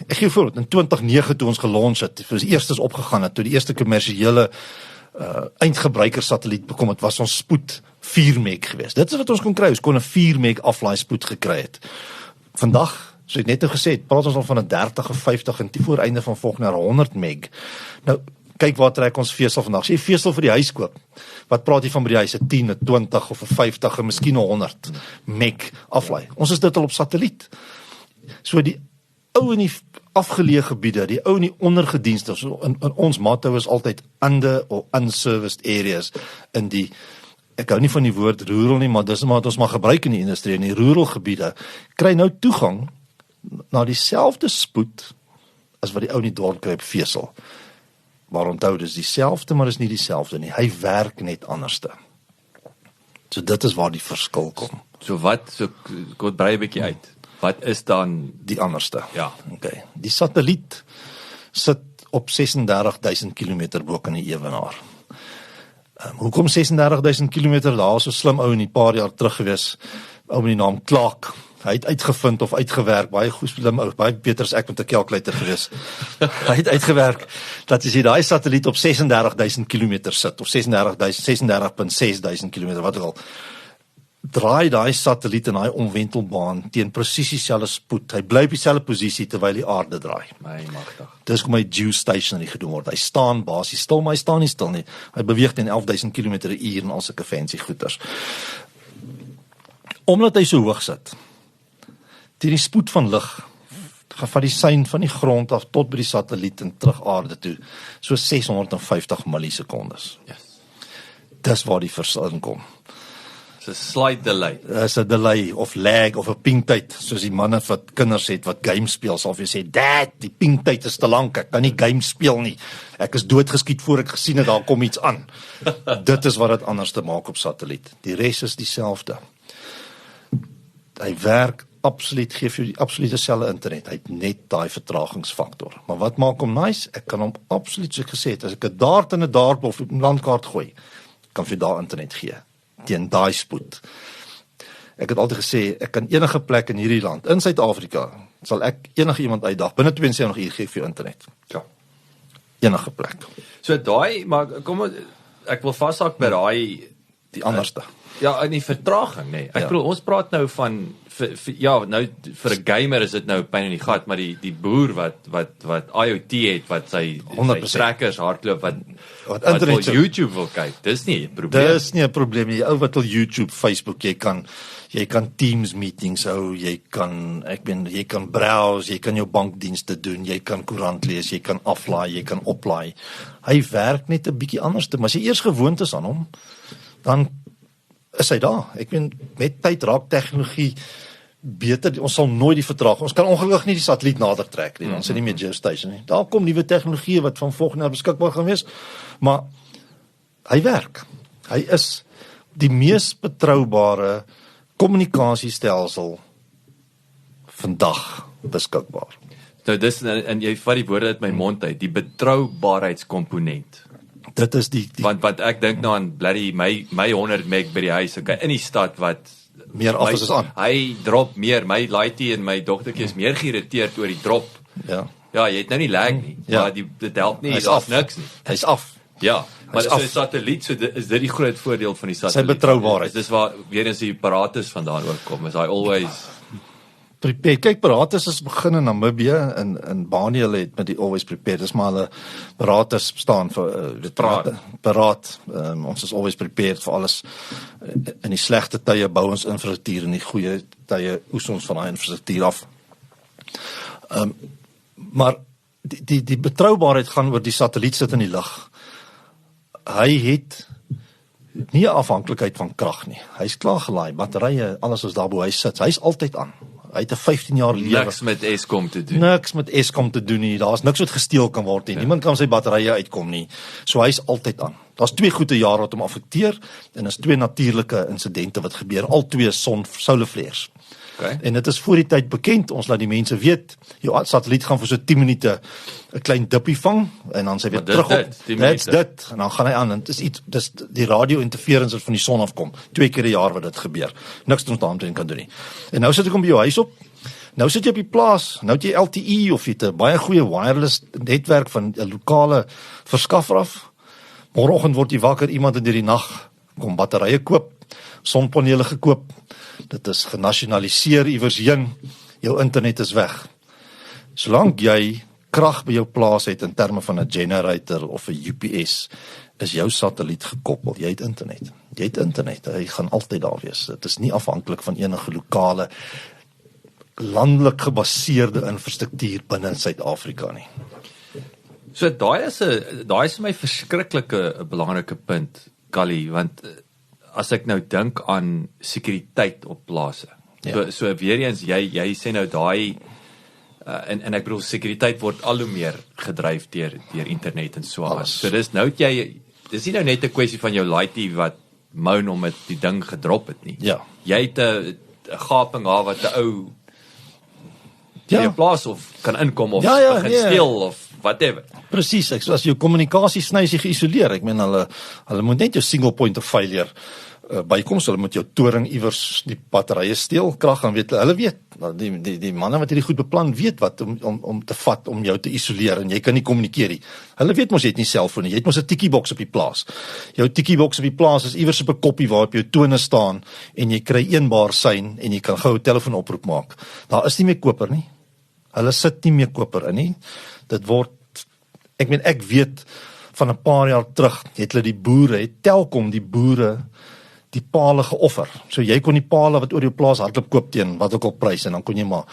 Ek gee voorbeeld, in 2009 toe ons gelons het, toe ons eerstes opgegaan het, toe die eerste kommersiële eindgebruiker satelliet bekom het, was ons spoed 4 meg geweest. Dit is wat ons kon kry, ons kon 'n 4 meg aflaai spoed gekry het. Vandag, so ek net nou gesê, praat ons al van 'n 30 of 50 en die vooreinde van volgende jaar 100 meg. Nou, kyk waar trek ons vesel vandag. As jy vesel vir die huis koop, wat praat jy van by die huis? 'n 10, 'n 20 of 'n 50 en miskien 'n 100 meg aflaai. Ons is dit al op satelliet. So die ou in die afgeleë gebiede, die ou in die ondergedienste, so in ons motto is altyd under or unserviced areas in die, ek hou nie van die woord rural nie, maar dis maar wat ons maar gebruik in die industrie, in die rural gebiede, kry nou toegang na dieselfde spoed as wat die ou in die dorp kry op vesel. Maar onthou, dis dieselfde, maar is nie dieselfde nie. Hy werk net anderste. So dit is waar die verskil kom. So kom brei 'n bietjie uit. Wat is dan Die anderste. Ja. Okay. Die satelliet sit op 36.000 km bo in die ewenaar. Hoekom 36.000 km? Daar was so slim ou in 'n paar jaar terug gewees, ou met die naam Clark. Hy het uitgevind of uitgewerk, baie goed slim ou, baie beter as ek met 'n kalkulator gewees. Hy het uitgewerk dat as jy daai satelliet op 36.000 km sit, of 36.600 km, wat ook al, draai daai satelliet in daai omwentelbaan teen presies dieselfde spoed. Hy bly op dieselfde posisie terwyl die aarde draai. My magtig. Dis hoe my geostationary gedoen word. Hy staan basies stil, maar hy staan nie stil nie. Hy beweeg teen 11.000 km/h en al sulke fancy goeters. Omdat hy so hoog sit, teen die spoed van lig, van die sein van die grond af tot by die satelliet en terug aarde toe, so 650 millisekondes. Yes. Dis waar die verskil inkom. So slight delay. Is 'n delay of lag of 'n pinktyd, soos die manne wat kinders het wat games speel, sal vir sê, "Dad, die pinktyd is te lank, ek kan nie games speel nie. Ek is doodgeskiet voor ek gesien het daar kom iets aan." Dit is wat dit anders te maak op satelliet. Die res is dieselfde. Hy werk absoluut, gee vir die absolute selfde internet. Hy het net daai vertragingsfaktor. Maar wat maak hom nice? Ek kan hom absoluut, soos ek gesê het, as ek 'n dart in 'n dartbal of 'n landkaart gooi, kan vir daai internet gee teen daai spoed. Ek het altyd gesê, ek kan enige plek in hierdie land, in Suid-Afrika, sal ek enige iemand uitdag, binne 72 uur gee vir jou internet. Ja. Enige plek. So daai, maar kom ek wil vashak by daai Die anderste. Ja, in die vertraging, nee. Ek Ja. bedoel, ons praat nou van ja, nou vir 'n gamer is dit nou pyn in die gat, maar die boer wat IoT het, wat sy 100%. trackers hardloop, wat internet wil YouTube wil kyk, dis nie 'n probleem. Dis nie 'n probleem nie. Die ou wat wil YouTube, Facebook, jy kan Teams meetings hou, jy kan browse, jy kan jou bankdienste doen, jy kan koerant lees, jy kan aflaai, jy kan oplaai. Hy werk net 'n bietjie anders, maar as jy eers gewoond is aan hom, dan is hy daar. Ek meen, met tyd raak tegnologie beter. Ons sal nooit die vertraging. Ons kan ongelukkig nie die satelliet nader trek nie. Ons het nie meer geostation nie. Daar kom nuwe tegnologie wat van volgende jaar beskikbaar gaan wees, maar hy werk. Hy is die mees betroubare kommunikasiestelsel vandag beskikbaar. Nou dis, en jy vat die woorde uit my mond uit, die betroubaarheidskomponent. Dit is die Want ek dink nou aan bloody my 100 meg by die huis, okay, in die stad wat Meer af as aan. Hy drop meer, my laaitie en my dogtertjie is meer geïrriteerd oor die drop. Ja. Ja, jy het nou nie lag nie, maar dit help nie, daar's niks nie. Hy's af. Ja, maar so 'n satelliet, so is dit die groot voordeel van die satelliet. Sy betroubaarheid. Dis waar weer eens die Paratus vandaan oorkom, is hy always Prepared. Kyk, Paratus is begin in Namibië en Bani hulle het met die Always Prepared. Dis maar hulle Paratus staan vir paraat. Ons is always prepared vir alles. In die slegte tye bou ons infrastruktuur, in die goeie tye oes ons van daai infrastruktuur af. Maar die betroubaarheid gaan oor die satelliet sit in die lug. Hy het nie 'n afhanklikheid van krag nie. Hy's klaar gelaai, batterye, alles is daar bo hy sit. Hy's altyd aan. Hy het 'n 15 jaar lewe. niks met Eskom te doen. Niks met Eskom te doen nie. Daar's niks wat gesteel kan word nie. Niemand kan sy batterye uitkom nie. So hy's altyd aan. Daar's 2 goeie jare wat hom affekteer en is 2 natuurlike insidente wat gebeur. Al 2 solar flares. Okay. En dit is voor die tyd bekend, ons laat die mense weet, jou satelliet gaan vir so 10 minute 'n klein dippie vang en dan sy weer terug op. Dit's dit en dan gaan hy aan en dis die radio-interference wat van die son afkom. 2 keer 'n jaar wat dit gebeur. Niks ons daarmee kan doen nie. En nou sit ek hom by jou huis op. Nou sit jy op die plaas, nou het jy LTE of jy het 'n baie goeie wireless netwerk van 'n lokale verskaffer af. Môreoggend word jy wakker, iemand het deur die nag kom batterye koop, sonpanele gekoop. Dit is genasionaliseer iewers heen. Jou internet is weg. Solank jy krag by jou plaas het in terme van 'n generator of 'n UPS, is jou satelliet gekoppel. Jy het internet. Jy het internet. Hy gaan altyd daar wees. Dit is nie afhanklik van enige lokale landelik gebaseerde infrastruktuur binne Suid-Afrika nie. So daai is my verskriklike belangrike punt, Kali, want as ek nou dink aan sekuriteit op plase. Ja. So weer eens jy sê nou daai en ek bedoel sekuriteit word al hoe meer gedryf deur internet en so aan. So dis nie nou net 'n kwessie van jou laaitie wat moan om dit die ding gedrop het nie. Ja. Jy het 'n gaping daar wat 'n ou in jou plaas of kan inkom of begin steel of whatever. Presies, as jou kommunikasie sny is jy geïsoleer. Ek meen hulle moet net jou single point of failure bykom, so hulle moet jou toring iewers die batterye steel, krag gaan weet hulle weet. Die manne wat hierdie goed beplan weet wat om te vat om jou te isoleer en jy kan nie kommunikeer nie. Hulle weet mos jy het nie selfoon nie. Jy het mos 'n tikkieboks op die plaas. Jou tikkieboks op die plaas is iewers op 'n koppie waarop jou tone staan en jy kry 1 bar sein en jy kan gou 'n telefoonoproep maak. Daar is nie meer koper nie. Hulle sit nie meer koper in nie. Dit word ek weet van 'n paar jaar terug het hulle die boere, het Telkom die boere die pale geoffer. So jy kon die pale wat oor jou plaas hardloop koop teen wat ook al prys en dan kon jy maar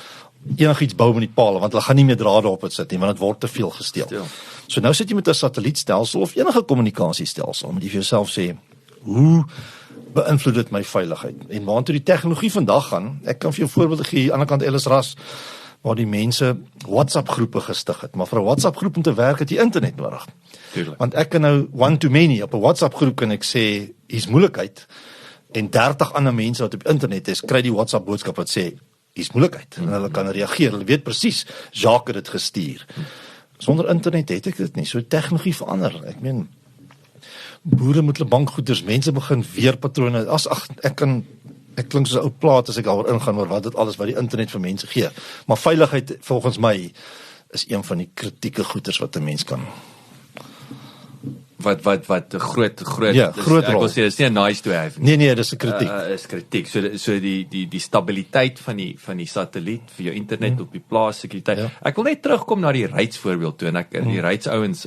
enigiets bou met die pale want hulle gaan nie meer drade op dit sit nie want dit word te veel gesteel. So nou sit jy met 'n satellietstelsel of enige kommunikasiestelsel moet jy vir jouself sê, hoe beïnvloed dit my veiligheid? En waartoe die tegnologie vandag gaan, ek kan vir jou voorbeelde gee, aan die ander kant Ellis Ras, waar die mense WhatsApp groepe gestig het, maar vir 'n WhatsApp groep om te werk het jy internet nodig. Tuurlijk. Want ek kan nou one to many op 'n WhatsApp groep kan ek sê hier's moeilikheid en 30 ander mense wat op internet is, kry die WhatsApp boodskap wat sê hier's moeilikheid en hulle kan reageer. Hulle weet presies Jacques het dit gestuur. Sonder internet het ek dit nie. So tegnologie verander. Ek meen boere moet hulle bankgoeders, mense begin weer patrone. Ek klink soos 'n ou plaat as ek daaroor ingaan oor wat dit alles wat die internet vir mense gee. Maar veiligheid volgens my is een van die kritieke goeders wat 'n mens kan. Wat 'n groot Ja, groot ek rol. wil sê dis nie 'n nice to have nie. Nee, dis 'n kritiek. Is kritiek. So die stabiliteit van die satelliet vir jou internet op die plaas sekuriteit. Ja. Ek wil net terugkom na die Ryds voorbeeld toe en die Ryds ouens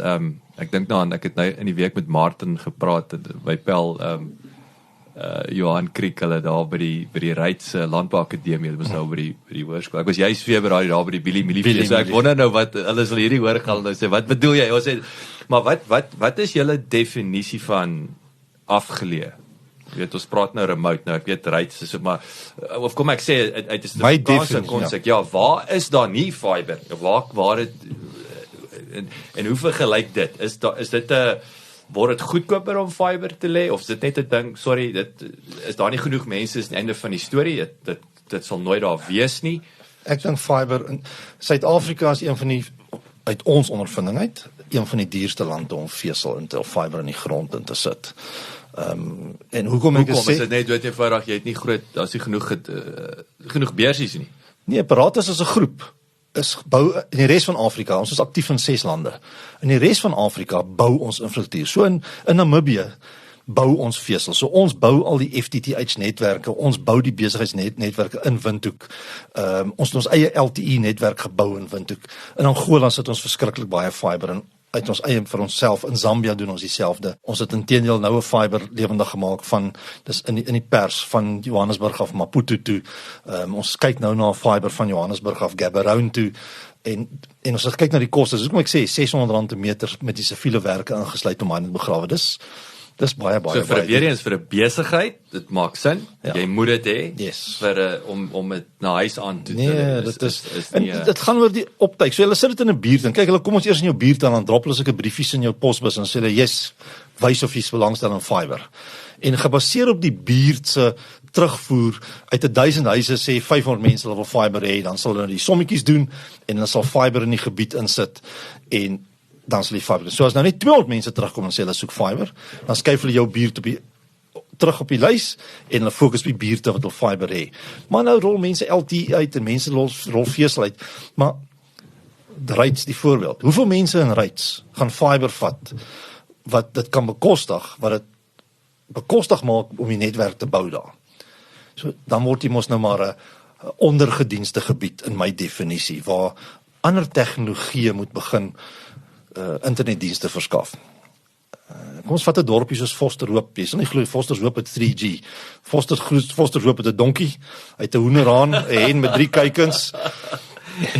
ek dink nou aan ek het nou in die week met Martin gepraat by Pel Johan Kriek hulle daar by die Ryds Landbouakademie, dit was nou by die hoërskool. Ek was juis Februarie daar by die Billy Milie, so ek wonder nou wat hulle sal hierdie hoor gaan nou sê, wat bedoel jy? Ons sê, maar wat is julle definisie van afgeleë? Jy weet, ons praat nou remote, nou ek weet Ryds is maar of kom ek sê uit 'n Suid-Afrikaanse konsep, ja, waar is daar nie fiber? Waar dit en hoe vergelyk dit? Is dit 'n word dit goedkoper om fiber te lê of is dit net 'n ding, sorry, dit is daar nie genoeg mense is aan die einde van die storie, dit sal nooit daar wees nie. Ek dink fiber in Suid-Afrika is een van die uit ons ondervinding uit, een van die duurste lande om vesel in te fiber in die grond in te sit. En hoekom ek Is dit net dood eenvoudig, jy het nie groot, as jy genoeg beursies nie. Nee, Paratus is 'n groep. Is bou in die res van Afrika. Ons is aktief in 6 lande. In die res van Afrika bou ons infrastruktuur. So in Namibië bou ons vesel. So ons bou al die FTTH netwerke, ons bou die besigheidsnetwerke in Windhoek. Ons het ons eie LTE netwerk gebou in Windhoek. In Angola sit ons verskriklik baie fiber in uit ons eie vir onsself. In Zambia doen ons dieselfde. Ons het inteendeel nou 'n fiber lewendig gemaak van dis in die pers van Johannesburg af Maputo toe. Ons kyk nou na 'n fiber van Johannesburg af Gaborone toe. En ons kyk na die kostes. Dis hoekom ek sê R600 'n meter met die siviele werke ingesluit om aan te begrawe. Dis baie So vir weer eens vir 'n besigheid, dit maak sin. Ja. Jy moet dit hê Yes. vir om dit na huis aan toe te Nee, dit dit is nie en dit gaan oor die optyk. So hulle sit dit in 'n buurt en kyk, hulle kom ons eers in jou buurt aan, dan drop hulle sulke briefies in jou posbus en sê hulle, "Yes, wys of jy's belangstel in fiber." En gebaseer op die buurt se terugvoer uit 1000 huise sê 500 mense hulle wil fiber hê, dan sal hulle die sommetjies doen en dan sal fiber in die gebied insit en dan sal die fiber. So as nou net 200 mense terugkom en sê hulle soek fiber, dan skuif hulle jou buurt terug op die lys en hulle fokus op die buurte wat wil fiber hê. Maar nou rol mense LTE uit en mense rol vesel uit. Maar Ryds die voorbeeld. Hoeveel mense in Ryds gaan fiber vat wat dit kan bekostig, wat dit bekostig maak om die netwerk te bou daar. So dan word jy mos nou maar 'n ondergedienste gebied in my definisie waar ander tegnologieë moet begin internetdienste verskaf. Kom ons vat 'n dorpie soos Fosterhoop. Jy sal nie glo Fosterhoop het 3G. Fosterhoop het 'n donkie, hy het 'n hoenderhaan, 'n hen met 3 kuikens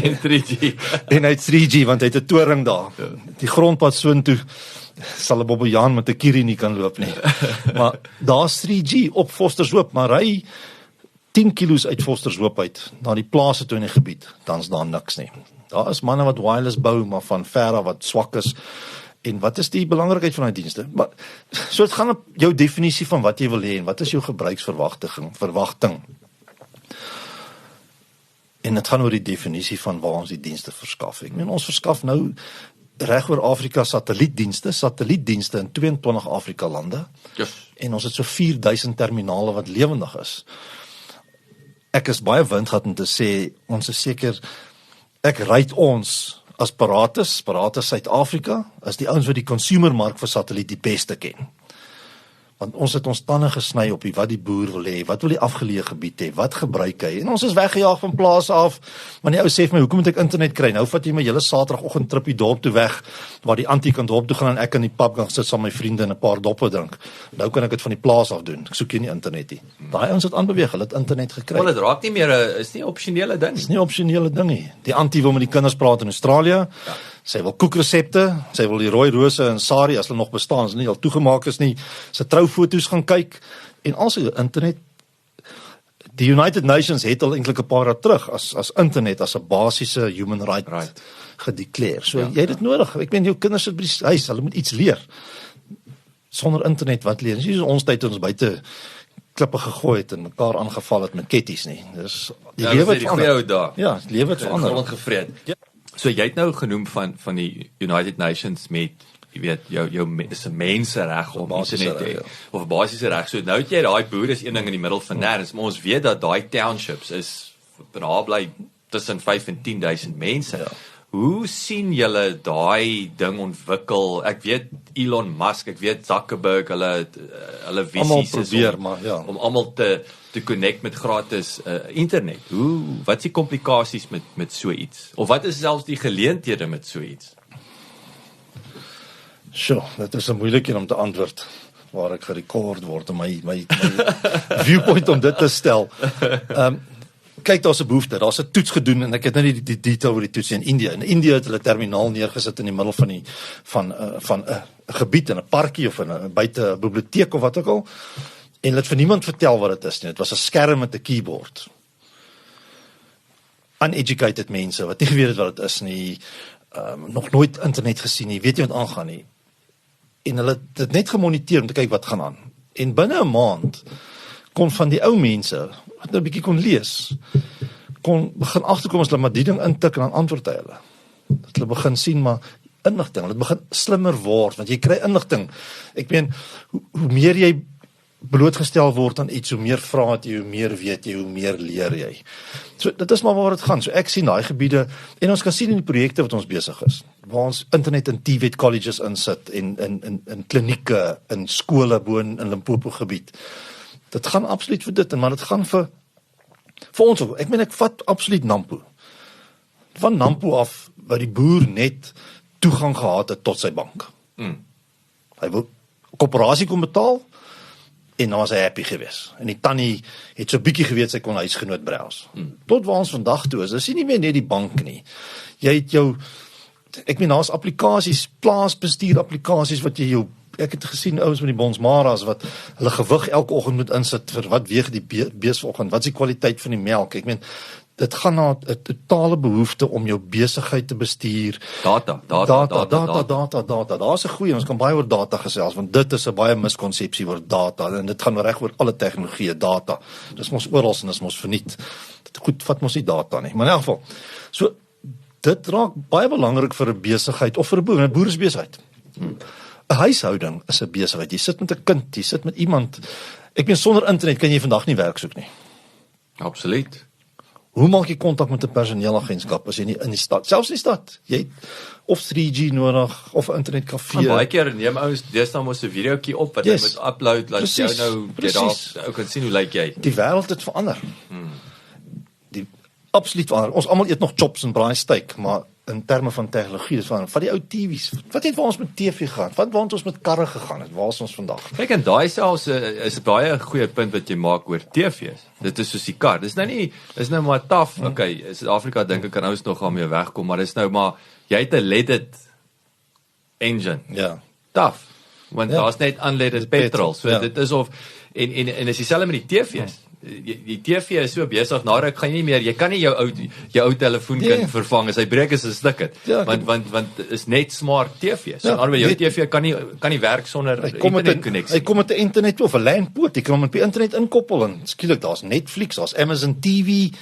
en 3G. en hy het 3G want hy het 'n toring daar. Die grondpad soontoe sal 'n bobbejaan met 'n kierie nie kan loop nie. Maar daar's 3G op Fosterhoop, maar ry 10 kilos uit Fosterhoop uit na die plase toe in die gebied, dan's daar niks nie. Daar is manne wat wireless bou, maar van ver af wat swak is. En wat is die belangrikheid van daai dienste? Maar so dit gaan op jou definisie van wat jy wil hê en wat is jou verwagting. En dit gaan oor die definisie van waar ons die dienste verskaf. Ek meen ons verskaf nou reg oor Afrika satellietdienste in 22 Afrika lande. Yes. En ons het so 4000 terminale wat lewendig is. Ek is baie windgat om te sê ons is seker ek ry ons as Paratus Suid-Afrika, is die ouens wat die consumermark vir satelliet die beste ken. Want ons het ons tande gesny op wat die boer wil hê, wat wil die afgeleë gebied hê, wat gebruik hy, en ons is weggejaag van plase af, maar die ou sê vir my, hoekom moet ek internet kry? Nou vat jy my hele Saterdagoggend tripie dorp toe weg, waar die antie kan dorp toe gaan en ek in die pub gaan sit saam met my vriende en 'n paar doppe drink. Nou kan ek dit van die plaas af doen, ek soek hier nie internet nie. Daai ouens het aanbeweeg, hulle het internet gekry. Wel, dit raak nie meer is nie 'n opsionele ding. Dis nie 'n opsionele ding nie. Die antie wil met die kinders praat in Australië. Ja. Sy wil koekresepte, sy wil die rooi rose en sari as hulle nog bestaan, as hulle nie al toegemaak is nie, sy troufoto's gaan kyk en al sy internet. Die United Nations het al eintlik 'n paar jaar terug as internet as 'n basiese human right gedeklereer. So jy het dit nodig. Ek meen jou kinders sit by die huis, hulle moet iets leer. Sonder internet wat leer? Dis nie soos ons tyd ons buite klippe gegooi het en mekaar aangeval het met ketties nie. Dis die lewe het verander. Ja, die lewe het verander. Grond gevreet. Ja. So jy het nou genoem van die United Nations met jy weet jou is 'n mensereg om internet te hê of 'n basiese reg. So nou het jy daai boer is een ding in die middel van nêrens, maar ons weet dat daai townships is bly tussen 5 en 10,000 mense. Ja. Hoe sien julle daai ding ontwikkel? Ek weet Elon Musk, ek weet Zuckerberg, hulle visies probeer, maar ja, om almal te connect met gratis internet. Wat is die komplikasies met so iets? Of wat is selfs die geleenthede met so iets? Dit is 'n moeilike een om te antwoord waar ek gerekord word om my viewpoint om dit te stel. Kyk, daar's 'n behoefte, daar's 'n toets gedoen en ek het nou nie die detail oor die toets in India. In India het hulle 'n terminaal neergesit in die middel van 'n gebied in 'n parkie of in 'n buite 'n biblioteek of wat ook al. En hulle het vir niemand vertel wat dit is nie. Dit was 'n skerm met 'n keyboard. Uneducated mense wat nie geweet het wat dit is nie, nog nooit internet gesien nie, weet nie wat aangaan nie. En hulle het dit net gemoniteer om te kyk wat gaan aan. En binne 'n maand kon van die ou mense wat nou 'n bietjie kon lees, kon begin agterkom as hulle maar die ding intik en dan antwoord hy hulle. Dat hulle begin sien maar inligting, dit begin slimmer word, want jy kry inligting. Ek meen, hoe meer jy blootgestel word aan iets, hoe meer vrae het jy, hoe meer weet jy, hoe meer leer jy. So, dit is maar waar dit gaan. So, ek sien daai gebiede, en ons kan sien in die projekte wat ons besig is, waar ons internet in TVET colleges insit, in klinieke, in skole bo in Limpopo gebied. Dit gaan absoluut vir dit, maar dit gaan vir ons ook. Ek meen, ek vat absoluut Nampo. Van Nampo af, waar die boer net toegang gehad het tot sy bank. Hy wil koöperasie kom betaal, en dan was hy happy gewees. En die tannie het so bietjie geweet sy kon huisgenoot browse. Tot waar ons vandag toe is, dis nie meer net die bank nie. Jy het jou, ek meen, daar's applikasies, plaasbestuur applikasies wat jy jou, ek het gesien ouens met die Bonsmaras wat hulle gewig elke oggend moet insit vir wat weeg die bees vanoggend, wat is die kwaliteit van die melk. Ek meen, dit gaan na 'n totale behoefte om jou besigheid te bestuur. Data. Daar's 'n goeie, ons kan baie oor data gesels, want dit is 'n baie miskonsepsie oor data, en dit gaan reg oor alle tegnologie, data. Dis mos oral en dis mos verniet. Dit goed vat mos nie data nie, maar in elk geval. So, dit raak baie belangrik vir 'n besigheid, of vir 'n boer, 'n boer is besigheid. 'n Huishouding is 'n besigheid, jy sit met 'n kind, jy sit met iemand, ek meen, sonder internet kan jy vandag nie werk soek nie. Absoluut. Hoe maak jy kontak met 'n personeelagentskap as jy nie in die stad, selfs in die stad, jy het of 3G nodig, of 'n internetkafee. En baie keer neem ouens deesdae mos 'n videoetjie op wat jy moet upload, laat jy nou ou kan sien hoe lyk jy. Die wêreld het verander. Die absoluut verander. Ons almal eet nog chops en braai steak, maar in terme van tegnologie, dis van die ou TV's. Wat het waar ons met TV gegaan? Wat waar ons met karre gegaan het? Waar is ons vandag? Kyk, en daai selfs is 'n baie goeie punt wat jy maak oor TV's. Dit is soos die kar. Dis nou maar taaf. Okay, in Suid-Afrika dink ek kan ouens nog daarmee wegkom, maar dis nou maar jy het 'n leaded engine. Ja. Taaf. Want daar's net unleaded petrol. So dit is of en is dieselfde met die TV's. Die TV is so besig, nou gaan jy nie meer, jy kan nie jou ou telefoon kan vervang as hy breek is 'n stuk het. Want is net smart TV. So nou jou TV kan nie werk sonder internetkonneksie. Hy kom met 'n internet of 'n LAN-poort, jy kan hom op die internet inkoppel en skielik daar's Netflix, daar's Amazon TV,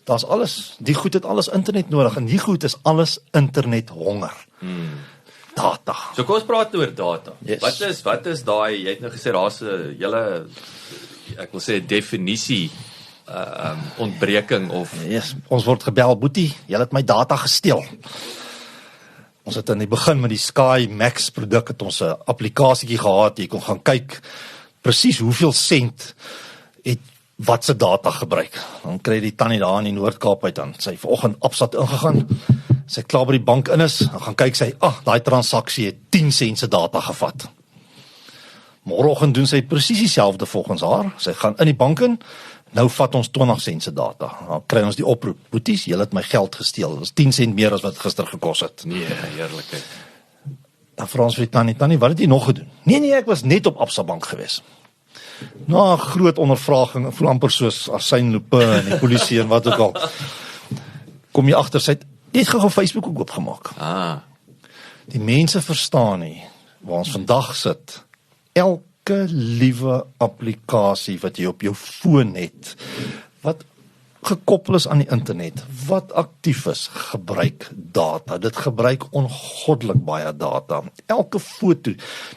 daar's alles. Die goed het alles internet nodig en die goed is alles internet honger. Data. So kom ons praat oor data. Yes. Wat is daai, jy het nou gesê daar's 'n hele, ek wil sê definisie ontbreking of ons word gebel, boetie, julle het my data gesteel. Ons het in die begin met die Sky Max produk het ons 'n applikasietjie gehad, jy kon gaan kyk presies hoeveel sent het wat se data gebruik. Dan kry die tannie daar in die Noord-Kaap uit dan. Sy vanoggend Absat ingegaan. Sy klaar by die bank in is, dan gaan kyk sy, daai transaksie het 10 sent se data gevat. Môreoggend doen sy presies dieselfde volgens haar. Sy gaan in die bank in, nou vat ons 20 sent se data. Dan kry ons die oproep, boeties, julle het my geld gesteel. Dit is 10 sent meer as wat gister gekos het. Nee, heerlikheid. Dan vra ons vir die tannie, wat het jy nog gedoen? Nee, ek was net op Absa Bank gewees. Na 'n groot ondervraging, ek voel amper soos Arsène Lupin en die polisie en wat ook al. Kom jy agter, sy het net gou Facebook ook oopgemaak. Die mense verstaan nie waar ons vandag sit. Elke liewe applikasie wat jy op jou foon het, wat gekoppel is aan die internet, wat aktief is, gebruik data. Dit gebruik ongoddelik baie data. Elke foto.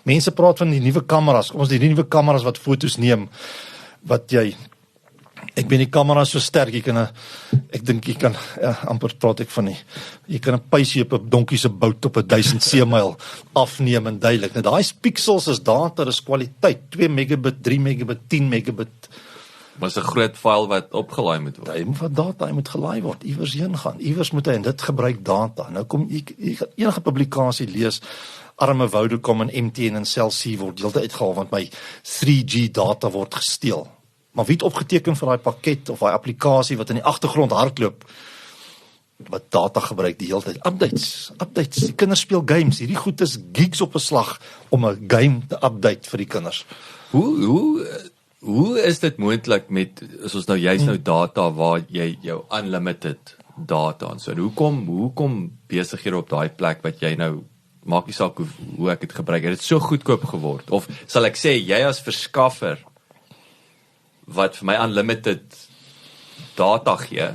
Mense praat van die nuwe kameras. Kom ons die nuwe kameras wat fotos neem, wat jy, ek ben die kamera so sterk, ek dink jy kan, amper praat ek van jy kan 'n pysie op 'n donkie se bout op 1000 seemyl afneem en duidelik. Nou daai pixels is data, dis kwaliteit, 2 megabit, 3 megabit, 10 megabit. Maar is 'n groot file wat opgelaai moet word. Hy moet gelaai word, iewers heen gaan, iewers moet hy, en dit gebruik data. Nou kom jy enige publikasie lees, arme Vodacom en MTN en Cell C word heeltyd uitgehaal, want my 3G data word gesteel. Maar wie het opgeteken vir daai pakket of daai applikasie wat in die agtergrond hardloop, wat data gebruik die hele tyd? Updates, die kinders speel games, hierdie goed is gigs op 'n slag om 'n game te update vir die kinders. Hoe is dit moontlik met, as ons nou juist nou data waar jy jou unlimited data en so, hoekom besighede op daai plek wat jy nou, maak nie saak hoe ek dit gebruik, het dit so goedkoop geword, of sal ek sê, jy as verskaffer, wat vir my unlimited data gee,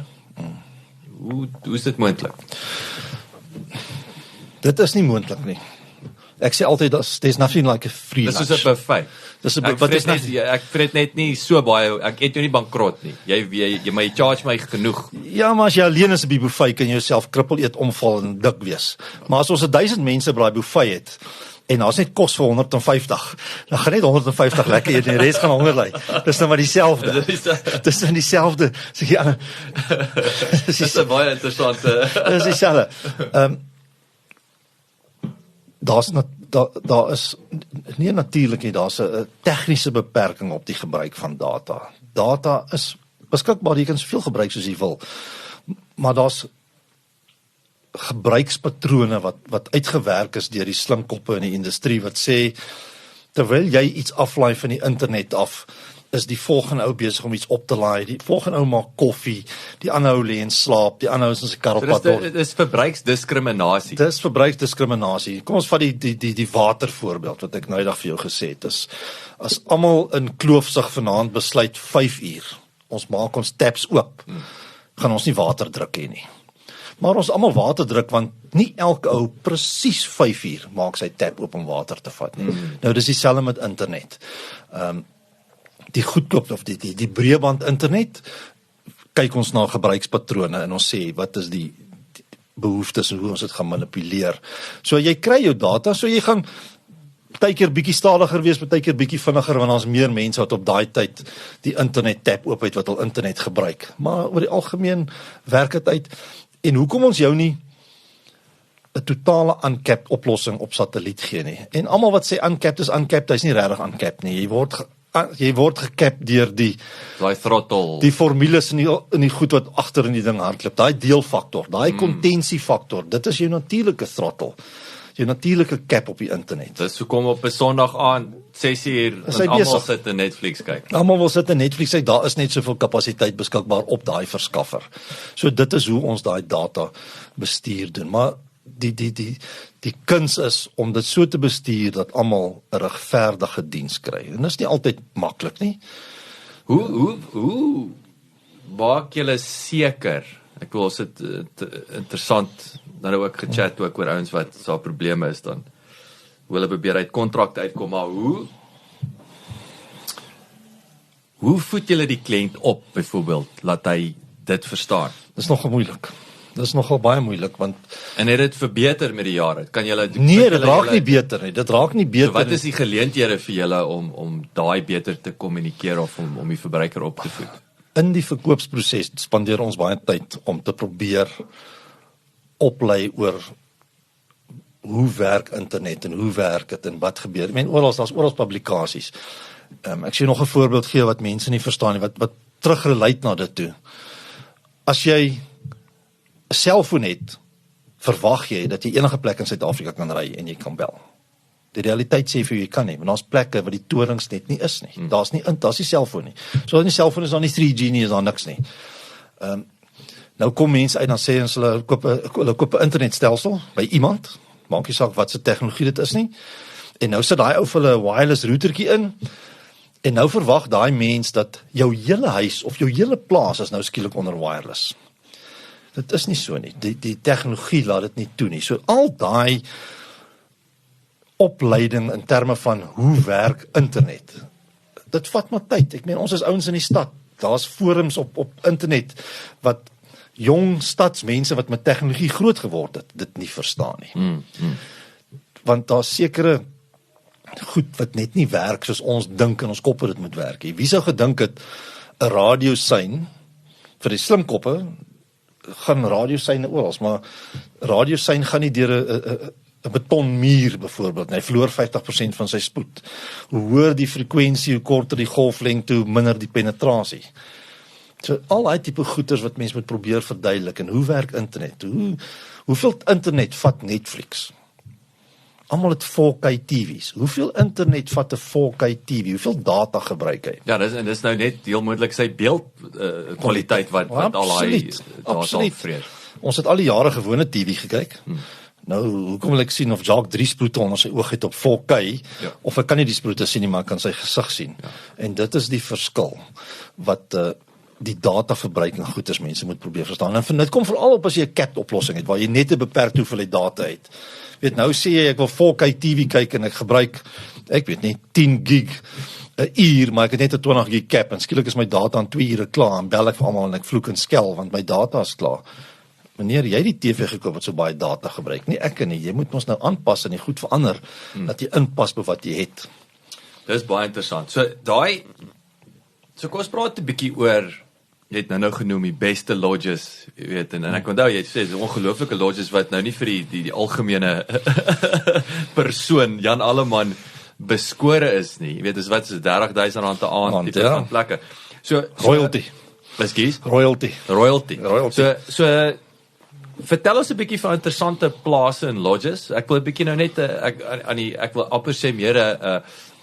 hoe is dit moontlik? Dit is nie moontlik nie. Ek sê altyd, there's nothing like a free Dis lunch. soos 'n buffet. Ek vreet net nie so baie, ek eet jou nie bankrot nie. Jy charge my genoeg. Ja, maar as jy alleen is op die buffet, kan jy jouself krippel eet, omval en dik wees. Maar as ons 1000 mense by daai buffet het, en daar's net kos vir 150, dan gaan net 150 lekker eet en die res gaan honger ly. Dis nou maar dieselfde. Dis nou dieselfde. Dis 'n baie interessante. Dis dieselfde. Daar is nie natuurlik nie, daar's 'n tegniese beperking op die gebruik van data. Data is beskikbaar, jy kan soveel gebruik soos jy wil. Maar daar's gebruikspatrone wat uitgewerk is deur die slimkoppe in die industrie wat sê terwyl jy iets aflaai van die internet af, is die volgende ou besig om iets op te laai, die volgende ou maak koffie, die ander ou lê en slaap, die ander ou is in sy kar op pad. Dit is verbruiksdiskriminasie. Dis verbruiksdiskriminasie. Kom ons vat die water voorbeeld wat ek nou eendag vir jou gesê het. As almal in Kloofsig vanaand besluit 5 uur, ons maak ons taps oop, gaan ons nie water druk hê nie. Maar ons almal water druk want nie elke ou presies 5 uur maak sy tap oop om water te vat nie. Nou dis dieselfde met internet. Die goedkoop of die breëband internet, kyk ons na gebruikspatrone en ons sê wat is die behoeftes en hoe ons dit gaan manipuleer. So jy kry jou data, so jy gaan partykeer bietjie stadiger wees, partykeer bietjie vinniger want daar's meer mense wat op daai tyd die internet tap oop het wat al internet gebruik. Maar oor die algemeen werk dit uit. En hoekom ons jou nie 'n totale uncapped oplossing op satelliet gee nie. En almal wat sê uncapped is uncapped, hy's nie regtig uncapped nie. Jy word gekapt deur daai throttle, die formules in die goed wat agter in die ding hardloop. Daai deelfaktor, daai kontentiefaktor, dit is jou natuurlike throttle. Jou natuurlike cap op die internet. Dis hoekom op 'n Sondag aand 6:00 en almal sit in Netflix kyk. Almal wil sit in Netflix kyk, daar is net soveel kapasiteit beskikbaar op daai verskaffer. So dit is hoe ons daai data bestuur doen. Maar die kuns is om dit so te bestuur dat almal 'n regverdige diens kry. En dit is nie altyd maklik nie. Hoe maak julle seker? Ek wil dit interessant nou ook gechat ook oor ouens wat so probleme is dan. Hoe hulle probeer uit kontrakte uitkom, maar hoe voed julle die kliënt op byvoorbeeld laat hy dit verstaan? Dis nogal moeilik. Dis nogal baie moeilik want en het dit verbeter met die jare? Kan julle nee, dit raak nie beter nie. Dit raak nie beter. So wat is die geleenthede vir julle om daai beter te kommunikeer of om die verbruiker op te voed? In die verkoopsproses spandeer ons baie tyd om te probeer oplei oor hoe werk internet en hoe werk dit en wat gebeur. Ek meen daar's oral publikasies. Ek sê nog 'n voorbeeld gee wat mense nie verstaan nie, wat terugrelate na dit toe. As jy 'n selfoon het, verwag jy dat jy enige plek in Suid-Afrika kan ry en jy kan bel. Die realiteit sê vir jou, jy kan nie, want daar's plekke waar die torings net nie is nie. Daar's nie selfoon nie. So as die selfoon is daar nie 3G nie, is daar niks nie. Nou kom mense uit dan sê ons hulle koop 'n internetstelsel by iemand, maak nie saak wat se tegnologie dit is nie. En nou sit daai ou vir 'n wireless routertjie in. En nou verwag daai mens dat jou hele huis of jou hele plaas is nou skielik onder wireless. Dit is nie so nie. Die tegnologie laat dit nie toe nie. So al daai opleiding in terme van hoe werk internet. Dit vat maar tyd. Ek meen ons is ouens in die stad. Daar's forums op internet wat jong stadsmense wat met tegnologie groot geword het, dit nie verstaan nie. Want daar's sekere goed wat net nie werk soos ons dink en ons koppe dit moet werk. Wie sou gedink het 'n radiosein vir die slimkoppe gaan radioseine oral, maar radiosein gaan nie deur 'n betonmuur byvoorbeeld. Hy verloor 50% van sy spoed. Hoe hoër die frekwensie, hoe korter die golflengte, hoe minder die penetrasie. So al daai tipe goeters wat mense moet probeer verduidelik en hoe werk internet? Hoeveel internet vat Netflix? Almal het 4K TV's. Hoeveel internet vat 'n 4K TV? Hoeveel data gebruik hy? Ja, dis nou net heel moontlik sy beeld kwaliteit wat al daai data vreet. Ons het al die jare gewone TV gekyk. Nou, hoekom wil ek sien of Jacques 3 sproete onder sy oog het op 4K, of ek kan nie die sproete sien nie, maar ek kan sy gesig sien. En dit is die verskil wat die dataverbruiking goed is, mense moet probeer verstaan. En dit kom veral op as jy 'n capped oplossing het, waar jy net 'n beperkte hoeveelheid data het. Weet nou sê jy, ek wil 4K TV kyk en ek gebruik, ek weet nie, 10 gig 'n uur, maar ek het net 'n 20 gig cap, en skielik is my data in 2 ure klaar, en bel ek vir almal en ek vloek en skel, want my data is klaar. Meneer, jy het die TV gekoop wat so baie data gebruik, nie ek nie, jy moet ons nou aanpas en die goed verander, dat jy inpas by wat jy het. Dis baie interessant. So kom ons praat 'n bietjie oor, jy het nou genoem die beste lodges, jy weet, en ek onthou, jy sê, die ongelooflike lodges wat nou nie vir die algemene persoon, Jan Alleman, beskore is nie, jy weet, is wat, is R30,000 'n aand, tipe van plekke. So Royalty. Ekskuus? Royalty. So vertel ons 'n bietjie van interessante plase en lodges. Ek wil 'n bietjie nou net ek wil amper sê meer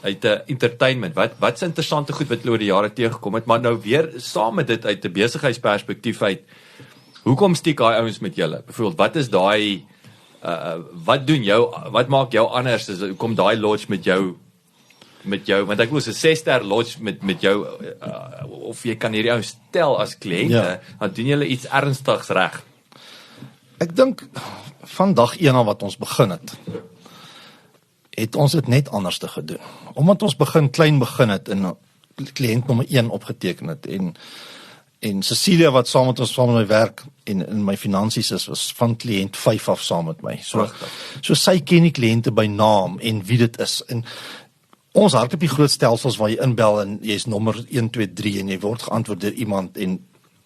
uit 'n entertainment. Wat's interessante goed wat oor die jare teëgekom het, maar nou weer saam met dit uit 'n besigheidsperspektief uit. Hoekom stiek daai ouens met julle? Byvoorbeeld, wat is daai wat doen jou, wat maak jou anders? Hoekom daai lodge met jou, want ek was 'n 6-ster lodge met jou, of jy kan hierdie ouens stel as kliënte, dan doen julle iets ernstigs reg. Ek dink van dag 1 af wat ons begin het ons dit net anders te gedoen. Omdat ons klein begin het en kliënt nommer 1 opgeteken het, en Cecilia wat saam met my werk en in my finansies is, was van kliënt 5 af saam met my. So sy ken die kliënte by naam en wie dit is. En ons hardloop die groot stelsels waar jy inbel en jy is nommer 1, 2, 3 en jy word geantwoord deur iemand en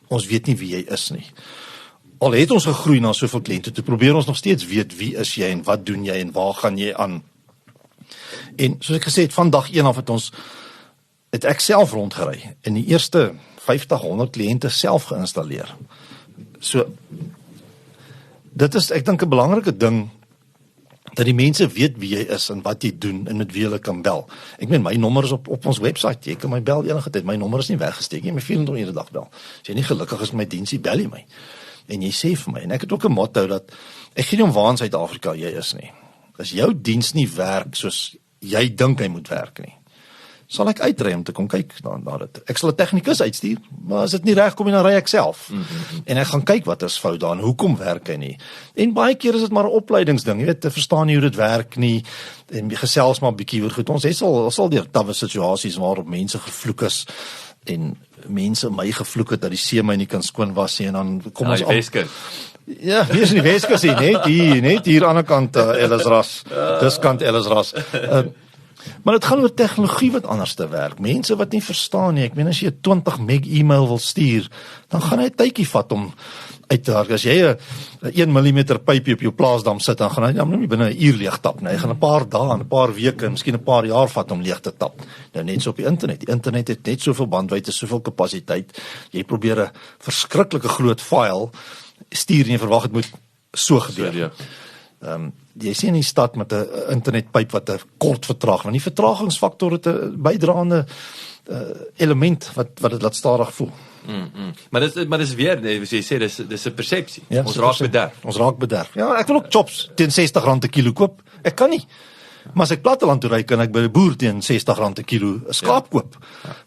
ons weet nie wie jy is nie. Al het ons gegroei na soveel kliënte, toe probeer ons nog steeds weet wie is jy en wat doen jy en waar gaan jy aan. En soos ek gesê het, van dag 1 af het ek self rondgery en die eerste 50, 100 kliënte self geïnstalleer. So, dit is, ek dink, 'n belangrike ding, dat die mense weet wie jy is en wat jy doen en met wie hulle kan bel. Ek meen, my nommer is op ons website, jy kan my bel enige tyd, my nommer is nie weggesteek, jy my 24 uur 'n dag bel. As jy nie gelukkig is met my diensie, bel jy my. En jy sê vir my, en ek het ook 'n motto dat, ek gee nie om waar in Suid-Afrika jy is nie. As jou diens nie werk soos jy dink hy moet werk nie, sal ek uitry om te kom kyk na dit. Ek sal 'n tegnikus uitstuur, maar as dit nie reg kom nie, dan ry ek self. En ek gaan kyk wat is fout daar en hoekom werk hy nie. En baie keer is dit maar 'n opleidingsding, jy weet, te verstaan nie hoe dit werk nie, en gesels maar 'n bietjie oor goed. Ons sal deur tawwe situasies waarop mense gevloek is, en mense my gevloek het dat die see my nie kan skoon was nie, en dan kom ons Weskus. Ja, hier is die Weskus hier, net hier aan die kant Ellisras. Dis kant Ellisras. Maar dit gaan oor tegnologie wat anders te werk. Mense wat nie verstaan nie. Ek meen, as jy 20 meg e-mail wil stuur, dan gaan hy 'n tydjie vat om uit te werk. As jy 'n 1 mm pypie op jou plaasdam sit, dan gaan hy nie binne 'n uur leeg tap nie. Hy gaan 'n paar dae, 'n paar weke, miskien 'n paar jaar vat om leeg te tap. Nou net so op die internet. Die internet het net soveel bandwydte, soveel kapasiteit. Jy probeer 'n verskriklike groot file stuur en jy verwag dit moet so gebeur. Jy sien in die stad met 'n internetpyp wat 'n kort vertraag. Nou die vertragingsfaktor het 'n bydraende element wat dit laat stadig voel. Maar dis weer, as jy sê, dis 'n persepsie. Ja, Ons raak bederf. Ons raak bederf. Ja, ek wil ook chops teen R60 per kilo koop. Ek kan nie. Maar as ek platteland toe ry, kan ek by 'n boer teen R60 per kilo 'n skaap koop.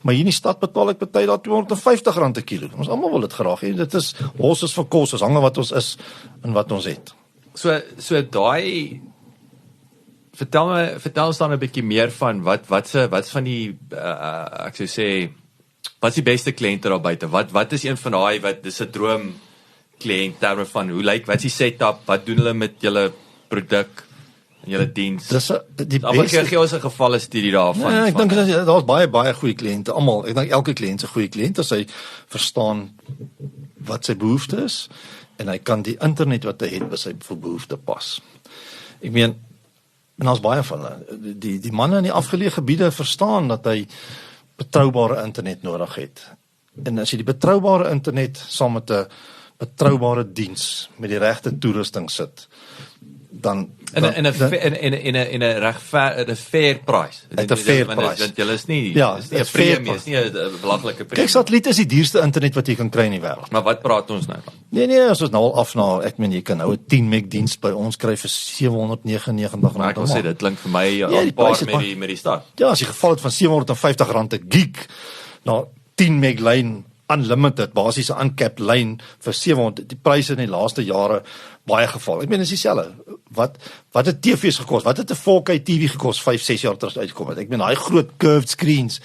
Maar hier in die stad betaal ek party daar R250 per kilo. Ons almal wil dit graag hê. Dit is horses vir kos, as hange wat ons is en wat ons het. So daai, vertel ons dan 'n bietjie meer van wat van die ek sou sê, wat is die beste kliënte daar buite? Wat is een van daai dis 'n droom kliënt terme van hoe lyk, wat is die setup, wat doen hulle met julle produk en julle diens? Dis die beste. Gee ons 'n gevalle studie daarvan. Ja, ek dink daar's baie goeie kliënte. Almal, ek dink elke kliënt is 'n goeie kliënt as hy verstaan wat sy behoefte is en hy kan die internet wat hy het by sy behoefte pas. Ek meen, en daar's baie van hulle. Die manne in die afgeleë gebiede verstaan dat hy betroubare internet nodig het. En as jy die betroubare internet saam met 'n betroubare diens met die regte toerusting sit, dan in 'n fair price. At 'n fair price. Want julle is nie, ja, is nie 'n premie, is nie 'n belangrike premie. Kyk, satelliet is die duurste internet wat jy kan kry in die wêreld. Maar wat praat ons nou van? Nee, as ons nou al af na, ek meen, jy kan nou 'n 10 meg diens by ons kry vir R799. Maar ek wil sê, dit klink vir my die aan pryse paar met die stad. Ja, as jy geval het van R750 'n gig na 10 meg lyn unlimited, basies 'n uncapped lyn vir 700. Die pryse in die laaste jare baie geval. Ek meen, is dieselfde. Wat het TV's gekos? Wat het 'n 4K TV gekos 5-6 jaar terug uitgekom het? Ek meen, daai groot curved screens.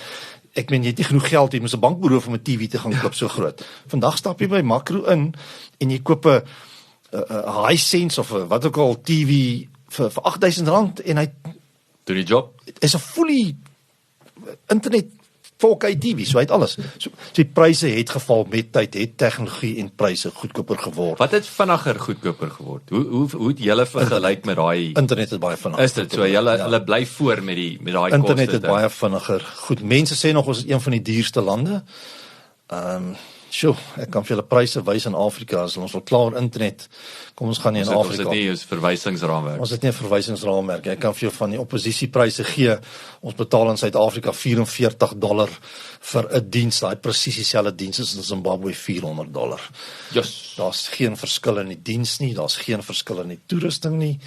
Ek meen, jy het nie genoeg geld, jy moet 'n bankberoep om 'n TV te gaan koop so groot. Vandag stap jy by Makro in en jy koop 'n Hisense of wat ook al TV vir R8,000 en hy Doe die job. is 'n fully internet 4K TV, so hy het alles. So die pryse het geval met tyd, het tegnologie en pryse goedkoper geword. Wat het vinniger goedkoper geword? Hoe het julle vergelyk met daai Internet het baie vinniger. Is dit so hulle bly voor met daai koste? Internet het baie vinniger. Goed, mense sê nog ons is een van die duurste lande. Ek kan vir julle pryse wys in Afrika, as ons wil klaar internet, kom ons gaan nie in Afrika. Ons het nie ons verwysingsraamwerk. Ons het nie 'n verwysingsraamwerk. Ek kan vir jou van die oppositiepryse gee. Ons betaal in Suid-Afrika $44 vir 'n diens. Daai presies dieselfde diens is in Zimbabwe $400. Yes. Daar's geen verskil in die diens nie, daar's geen verskil in die toerusting nie.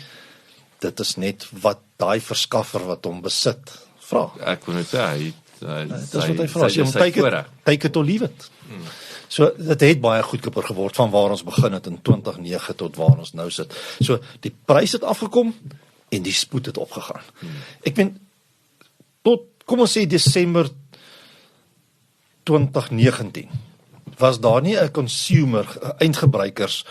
Dit is net wat daai verskaffer wat hom besit vra. Ek wil net sê Dis wat hy vra. As jy hom take it or leave it. So dit het baie goedkoper geword van waar ons begin het in 2009 tot waar ons nou sit. So die prys het afgekom en die spoed het opgegaan. Ek meen tot kom ons sê Desember 2019 was daar nie 'n consumer, eindgebruikers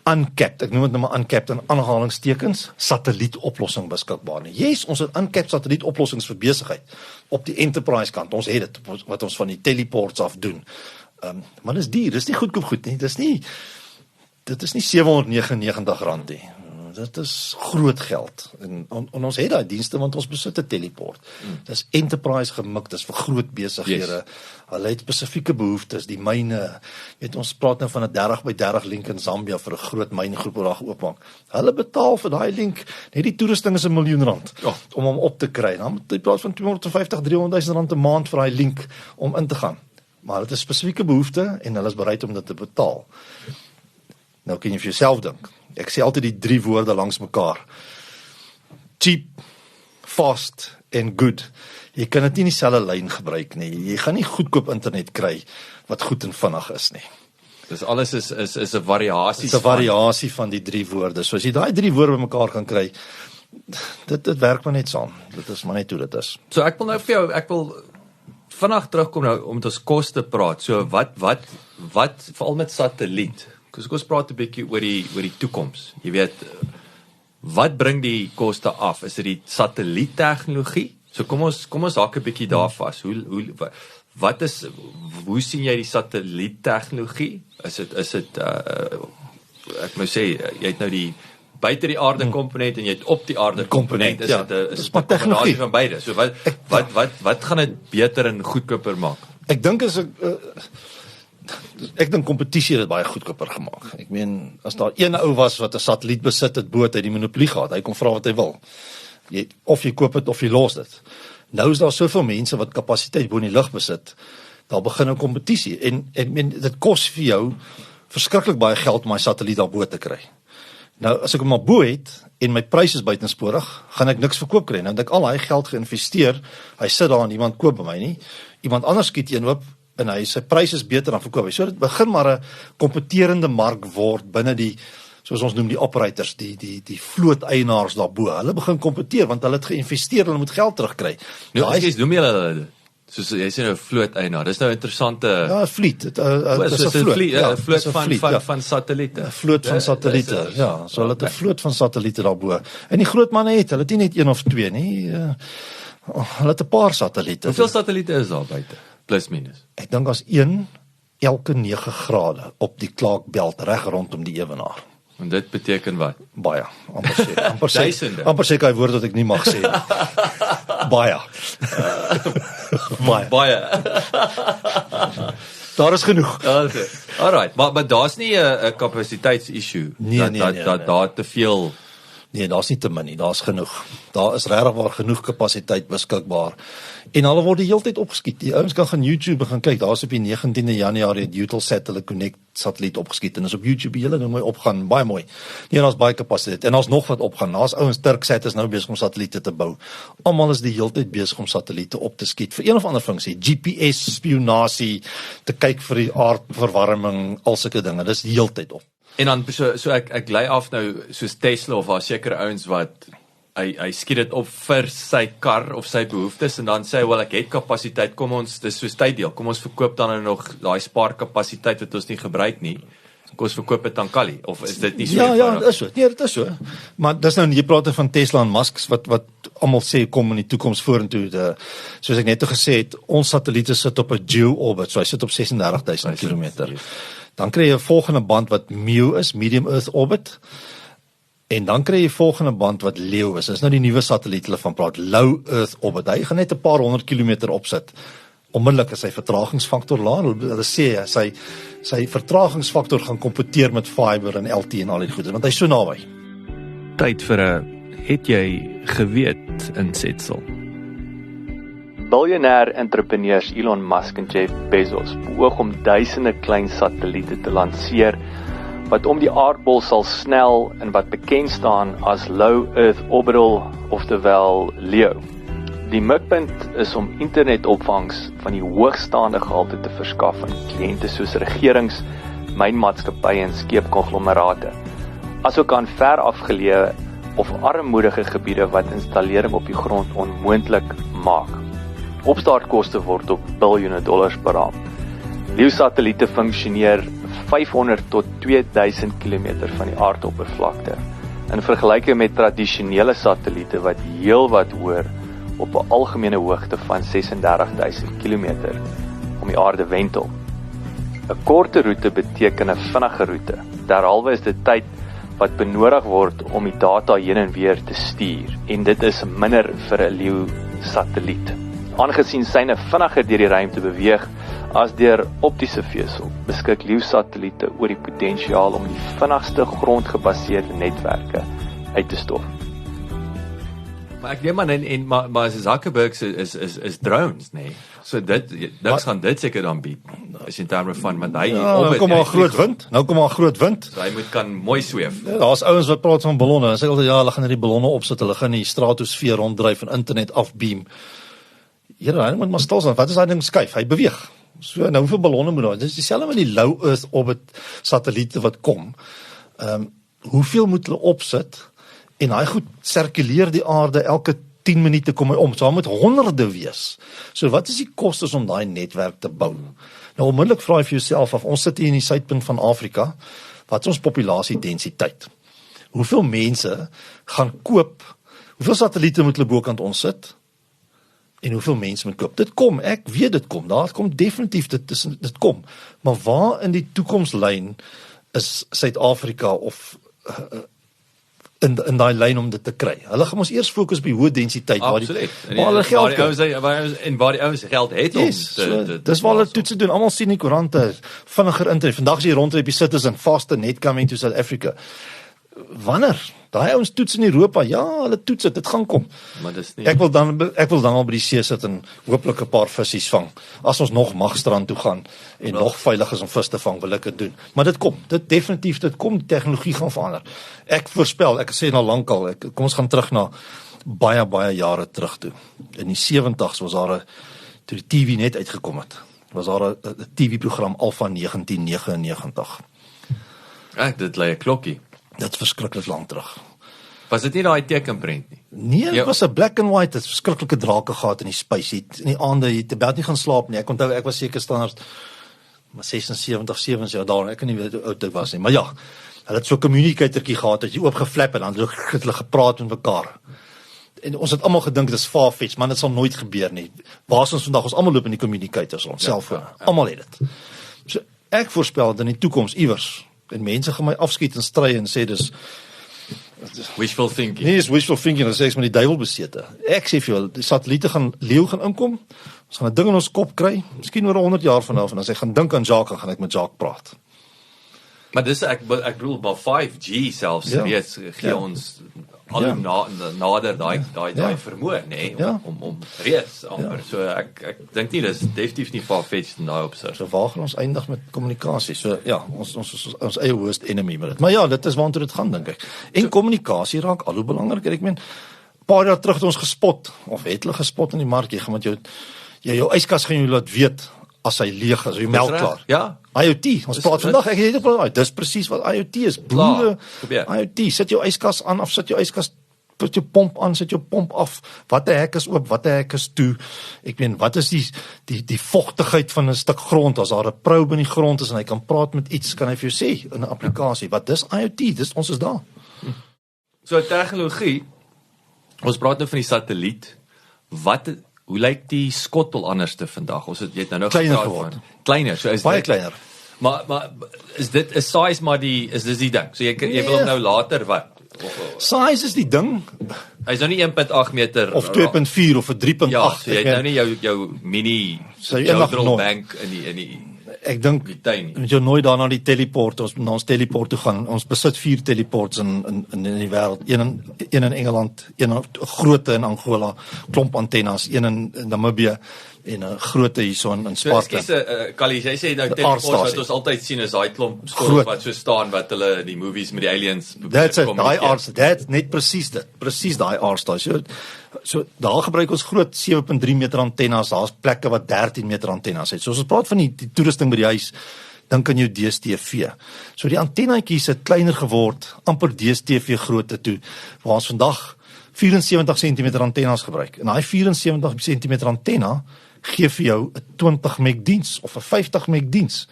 uncapped, ek noem dit nou maar uncapped in aanhalingstekens, satellietoplossing beskikbaar nie. Yes, ons het uncapped satellietoplossings vir besigheid op die enterprise kant. Ons het dit wat ons van die teleports af doen. Maar dis duur, dis nie goedkoop goed nie. Dit is nie R799 nie. Dit is groot geld. En ons het daai dienste want ons besit 'n teleport. Dis enterprise gemik, dis vir groot besighede. Yes. Hulle het spesifieke behoeftes, die myne. Weet ons praat nou van 'n 30x30 link in Zambia vir 'n groot myngroep wat daar oopmaak. Hulle betaal vir daai link, net die toerusting is R1 miljoen om hom op te kry. Dan moet jy praat van 250-300 000 'n maand vir daai link om in te gaan. Maar dit is spesifieke behoefte en hulle is bereid om dit te betaal. Nou kan jy vir jouself dink. Ek sê altyd die 3 woorde langs mekaar. Cheap, fast en good. Jy kan dit nie in dieselfde lyn gebruik nie. Jy gaan nie goedkoop internet kry wat goed en vinnig is nie. Dis alles is 'n variasie. Dis 'n variasie van die 3 woorde. So as jy daai 3 woorde bymekaar kan kry, dit werk maar net saam. Dit is maar net hoe dit is. So ek wil nou vir jou, ek wil vinnig terugkom nou om met ons koste praat. So wat veral met satelliet. Kom ons praat 'n bietjie oor die toekoms. Jy weet, wat bring die koste af? Is dit die satelliettegnologie? So kom ons hak 'n bietjie daar vas. Hoe sien jy die satelliettegnologie? Is dit ek moet sê jy het nou die buite die aarde komponent en jy het op die aarde komponent. Is dit 'n tegnologie van beide? So wat gaan dit beter en goedkoper maak? Ek dink kompetisie het dit baie goedkoper gemaak. Ek meen, as daar een ou was wat 'n satelliet besit het, boot, hy die monopolie gehad. Hy kon vra wat hy wil. Of jy koop dit of jy los dit. Nou is daar soveel mense wat kapasiteit bo in die lug besit. Daar begin 'n kompetisie en ek meen dit kos vir jou verskriklik baie geld om my satelliet daarbo te kry. Nou as ek hom maar bo het en my prys is buitensporig, gaan ek niks verkoop kry. Nou het ek al daai geld geïnvesteer. Hy sit daar en iemand koop by my nie. Iemand anders skiet eenhoop en sy prys is beter dan verkoop hy. So dit begin maar 'n kompeterende mark word binne die, soos ons noem die operators, die vlooteienaars daarbo. Hulle begin kompeteer want hulle het geïnvesteer, hulle moet geld terugkry. Nou as jy noem julle soos jy sê nou vlooteienaar. Dis nou interessante. Ja, 'n vloot. Dit is 'n vloot van satelliete. 'n vloot van satelliete. Ja, so hulle het 'n vloot van satelliete daarbo. En die groot manne het nie net 1 of 2 nie. Hulle het 'n paar satelliete. Hoeveel satelliete is daar buite? Plus minus. Ek dink as 1 elke 9 grade op die Clark-belt reg rondom die ewenaar. En dit beteken wat? Baie. Amper sê hy woord wat ek nie mag sê nie. Baie. Daar is genoeg. Okay. Alright, maar daar's nie 'n kapasiteitsissue nee. dat daar te veel Nee, daar's nie te min nie, daar's genoeg. Daar is regtig waar genoeg kapasiteit beskikbaar. En hulle word die hele tyd opgeskiet. Die ouens kan gaan YouTube en gaan kyk. Daar's op die 19de Januarie het Eutelsat hulle Connect satelliet opgeskiet en is op YouTube hele ding mooi opgaan, baie mooi. Nee, daar's baie kapasiteit en daar's nog wat opgaan. Daar's ouens Turksat is nou besig om satelliete te bou. Almal is die hele tyd besig om satelliete op te skiet vir een of ander funksie, GPS spionasie, te kyk vir die aardverwarming, al sulke dinge. Dis die hele tyd op. En dan so ek lei af nou soos Tesla of haar sekere ouens wat hy skiet dit op vir sy kar of sy behoeftes en dan sê hy, wel ek het kapasiteit, kom ons, dis soos tyddeel, kom ons verkoop dan nog daai spaarkapasiteit wat ons nie gebruik nie, kom ons verkoop dit aan Kali, of is dit nie so? Ja, dit is so, nee, dit is so, maar dis nou, jy praat van Tesla en Musk, wat almal sê, kom in die toekoms vorentoe, soos ek net gesê het, ons satelliete sit op 'n geo-orbit, so hy sit op 36.000 kilometer, yes. Dan kry jy 'n volgende band wat MEO is, Medium Earth Orbit, en dan kry jy volgende band wat LEO is. Dis nou die nuwe satelliet hulle van praat, Low Earth Orbit. Hy gaan net 'n paar 100 kilometer opsit. Onmiddellik is sy vertragingsfaktor laag. Hulle sê sy vertragingsfaktor gaan kompeteer met fiber en LTE en al die goede, want hy's so naby. Tyd vir 'n het jy geweet insetsel. Biljoenêr entrepreneurs Elon Musk en Jeff Bezos beoog om duisende klein satelliete te lanseer wat om die aardbol sal snel en wat bekend staan as Low Earth Orbital, oftewel LEO. Die mikpunt is om internetopvangs van die hoogstaande gehalte te verskaf aan kliënte soos regerings, mynmaatskappye en skeepkonglomerate, asook aan ver afgeleë of armoedige gebiede wat installering op die grond onmoontlik maak. Opstartkoste word op biljoene dollars beraam. LEO-satelliete funksioneer 500 tot 2000 km van die aardoppervlakte, in vergelyking met tradisionele satelliete wat heelwat hoër op 'n algemene hoogte van 36.000 km om die aarde wentel. 'n Korte roete beteken 'n vinnige roete. Derhalwe is dit tyd wat benodig word om die data heen en weer te stuur, en dit is minder vir 'n LEO-satelliet. Aangesien syne vinniger deur die ruimte beweeg as deur optiese vesel, beskik LEO-satelliete oor die potensiaal om die vinnigste grondgebaseerde netwerke uit te stof. Maar ek neem aan maar Zuckerberg is drones, nee. So niks gaan dit seker dan bied. As in terme van want hy nou kom maar groot wind. Nou kom maar groot wind. So hy moet kan mooi sweef. Ja, daar's ouens wat praat van ballonne. Hulle sê altyd ja, hulle gaan die ballonne opsit, hulle gaan die stratosfeer ronddryf en internet afbeam. Ja, hy moet maar stil staan. Wat is daai ding skuif? Hy beweeg. So nou hoeveel ballonne moet daar? Dis dieselfde met die Low Earth Orbit satelliete wat kom. Hoeveel moet hulle opsit? En hy goed sirkuleer die aarde elke 10 minute kom hy om. So daar moet honderde wees. So wat is die kostes om daai netwerk te bou? Nou onmiddellik vra jy vir jouself af, ons sit hier in die suidpunt van Afrika, wat is ons populasiedensiteit? Hoeveel mense gaan koop? Hoeveel satelliete moet hulle bokant ons sit? En hoeveel mense moet koop? Dit kom, ek weet dit kom. Daar kom definitief dit kom. Maar waar in die toekomslyn is Suid-Afrika of in daai lyn om dit te kry? Hulle gaan ons eers fokus op die hoë densiteit waar hulle geld waar die ouens geld het om dis waar hulle toetse doen. Almal sien die koerante vinniger intree. Vandag is hier rondry die Citizen faster net coming to South Africa. Wanneer? Daai ouens toets in Europa, ja, hulle toets dit gaan kom. Maar dis nie. Ek wil dan al by die see sit en hooplik 'n paar visies vang. As ons nog mag strand toe gaan en nog veilig is om vis te vang, wil ek dit doen. Maar dit kom, dit kom, die tegnologie gaan verander. Ek voorspel, ek sê nou lankal, kom ons gaan terug na baie jare terug toe. In die 70s was daar toe die TV net uitgekom het. Was daar 'n TV-program Alpha 1999. Dit lê 'n klokkie. Dit is verskriklik lank terug. Was dit nie daai tekenprent nie? Nee, dit was 'n black and white, dit verskriklike drake gehad in die space. In die aande het jy nie gaan slaap nie. Ek onthou ek was seker standaard 76, 7 jaar daar. Ek kan nie weet hoe oud ek was nie, maar ja. Hulle het so 'n communicatortjie gehad dat jy oop geflap en dan het hulle gepraat met mekaar. En ons het almal gedink dit is far-fetched, maar dit sal nooit gebeur nie. Waar is ons vandag? Ons almal loop in die communicators rond, selfone. Almal het dit. So ek voorspel dat in die toekoms iewers en mense gaan my afskiet en stry en sê dis wishful thinking. Nee, is wishful thinking, dan sê ek met die duiwel besete. Ek sê vir julle, die satelliete gaan LEO gaan inkom. Ons gaan 'n ding in ons kop kry, miskien oor 100 jaar vanaf en as ek gaan dink aan Jacques, gaan ek met Jacques praat. Maar dis ek bedoel maar 5G selfs reeds gee ons al hoe nader daai vermoë, nê, Ja. om reeds amper. So ek dink nie dis definitief nie far-fetched in daai opsig. So waar gaan ons eindig met kommunikasie? So ja, ons eie worst enemy met dit. Maar ja, dit is waartoe dit gaan dink ek. En kommunikasie raak al hoe belangriker. Ek meen, 'n paar jaar terug het ons gespot of het hulle gespot in die mark, jy gaan met jou yskas gaan jy laat weet as hy leeg is, jy melk klaar. Ja. IoT, ons praat vandag, ek het dit dis presies wat IoT is. Boere, IoT, sit jou yskas aan of sit jou yskas, put jou pomp aan, sit jou pomp af. Watter hek is oop, watter hek is toe? Ek meen, wat is die vogtigheid van 'n stuk grond as daar 'n probe in die grond is en hy kan praat met iets, kan hy vir jou sê in 'n applikasie. Wat dis IoT? Ons is daar. So tegnologie, ons praat nou van die satelliet. Hoe lyk die skottel anderste vandag? Jy het nou kleiner gepraat geword. Van kleiner, so is Baie dit kleiner. Maar is size maar is dis die ding. So jy wil hom nou later wat? Size is die ding, Hy's nou nie 1.8 meter of 2.4 of 'n 3.8. Ja, so jy het nou nie jou mini Jodrell bank in die ek dink moet jy nooit daar na die teleport, ons teleport toe gaan. Ons besit 4 teleports in die wêreld. Een in Engeland, een grootte in Angola, klomp antennes, een in Namibië en 'n grootte hierso in Sparta. So Kali, jy sê nou teleports wat ons altyd sien is daai klomp skotels wat so staan wat hulle in die movies met die aliens That's net presies dit. Presies daai aardstasie. So daar gebruik ons groot 7.3 meter antennes. Daar's plekke wat 13 meter antennes het. So as ons praat van die toerusting by die huis, dink aan jou DStv. So die antennetjies het kleiner geword, amper DStv grootte toe, waar ons vandag 74 cm antennes gebruik. En daai 74 cm antenna gee vir jou 'n 20 meg diens of 'n 50 meg diens.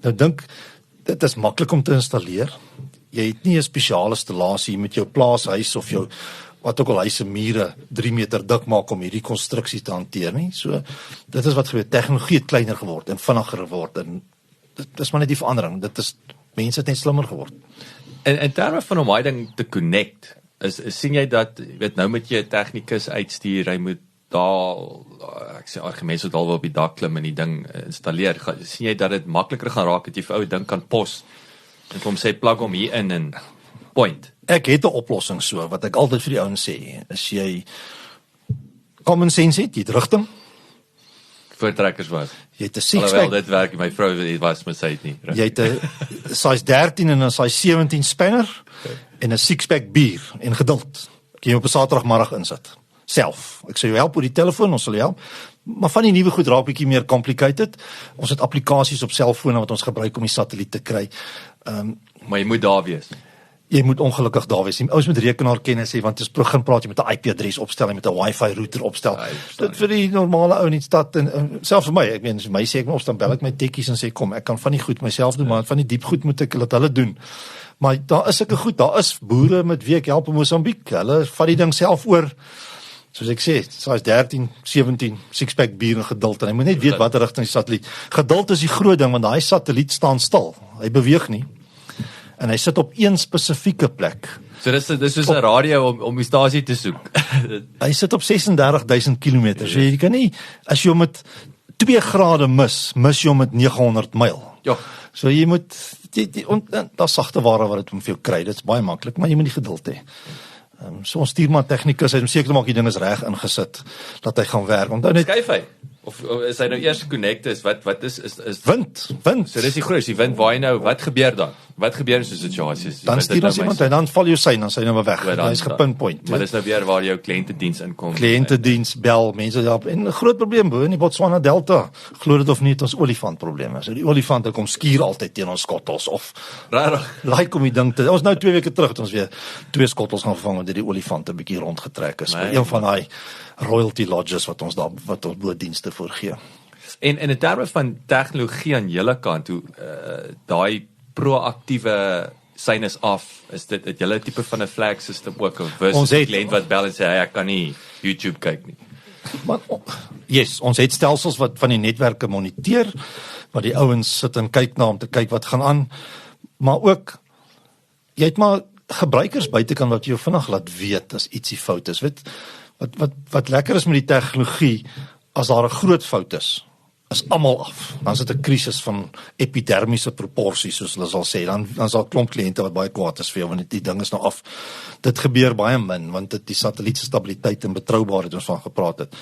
Nou dink, dit is maklik om te installeer. Jy het nie 'n spesiale installasie met jou plaashuis of jou wat ook al huise mure 3 meter dik maak om hierdie konstruksie te hanteer nie. So dit is wat gebeur. Tegnologie het kleiner geword en vinniger geword en dit is maar net die verandering. Dit is mense het net slimmer geword. In terme van om daai ding te connect, sien jy dat nou met jy 'n tegnikus uitstuur, hy moet daar ek sê argumente sou dalk op die dak klim en die ding installeer. Sien jy dat dit makliker gaan raak dat jy vir ou ding kan pos en hom sê plug hom hier in en point. Ek het 'n oplossing so wat ek altyd vir die ouens sê, as jy common sense het, jy het rigting, voortrekkers was. jy het 'n six Alhoewel dit werk, my vrou was met sy het nie. jy het 'n size 13 en 'n size 17 spanner en 'n 6-pack bier en geduld. Kan jy op 'n Saterdagmiddag insit. Self. Ek sê jou help oor die telefoon, ons sal jou help. Maar van die nuwe goed raak bietjie meer complicated. Ons het applikasies op selfone wat ons gebruik om die satelliet te kry. Maar jy moet daar wees. Jy moet ongelukkig daar wees. Ouens met rekenaarkennis hê, want as begin praat jy met 'n IP-adres opstel en met 'n Wi-Fi router opstel. Dit vir die normale ou in die stad en selfs vir my, ek meen as my sê ek moet opstel, bel ek my tekkies en sê kom, ek kan van die goed myself doen, maar van die diep goed moet ek laat hulle doen. Maar daar is sulke goed, daar is boere met wie ek help in Mosambiek. Hulle vat die ding self oor. Soos ek sê, size 13, 17, 6-pack bier en geduld. En hy moet net weet watter rigting die satelliet. Geduld is die groot ding, want daai satelliet staan stil. Hy beweeg nie. En hy sit op een spesifieke plek. So dis soos 'n radio om die stasie te soek. Hy sit op 36.000 km. So jy kan nie, as jy hom met 2 grade mis jy hom met 900 myl. Ja. So jy moet, daar's sagte ware wat dit om vir jou kry. Dit is baie maklik, maar jy moet die geduld hê. So ons stuur maar tegnikus, hy moet seker maak die ding is reg ingesit, dat hy gaan werk. Onthou net, Skuif hy? Of is hy nou eers connected? Wat is wind. So dis die groot, die wind waai nou, wat gebeur dan? Wat gebeur in so 'n situasie? Dan stuur ons iemand en dan val jou sein, dan sy nou weg. Hy is gepinpoint. Maar dis nou weer waar jou kliëntediens inkom. Kliëntediens bel, mense help. En 'n groot probleem bo in die Botswana Delta. Glo dit of nie, het ons olifantprobleme. So die olifante kom skuur altyd teen ons skottels of Rarig. Like om die ding te. Ons nou 2 weke terug het ons weer 2 skottels gaan vang omdat die olifante bietjie rondgetrek is. Een van daai royalty lodges wat ons bo dienste voor gee. En in terme van tegnologie aan julle kant, hoe daai proaktiewe sein is af, is dit het julle tipe van 'n flag system ook of versus 'n kliënt wat bel en sê ek kan nie YouTube kyk nie. Maar yes, ons het stelsels wat van die netwerke moniteer, wat die ouens sit en kyk na om te kyk wat gaan aan, maar ook jy het maar gebruikers buitekant wat jou vinnig laat weet as ietsie fout is. Weet wat lekker is met die tegnologie, as daar 'n groot fout is, is almal af. Dan is dit 'n krisis van epidermiese proporsies, soos hulle sal sê. Dan is daar 'n klomp kliënte wat baie kwaad is vir jou, want die ding is nou af. Dit gebeur baie min, want dit die satellietse stabiliteit en betroubaarheid ons van gepraat het.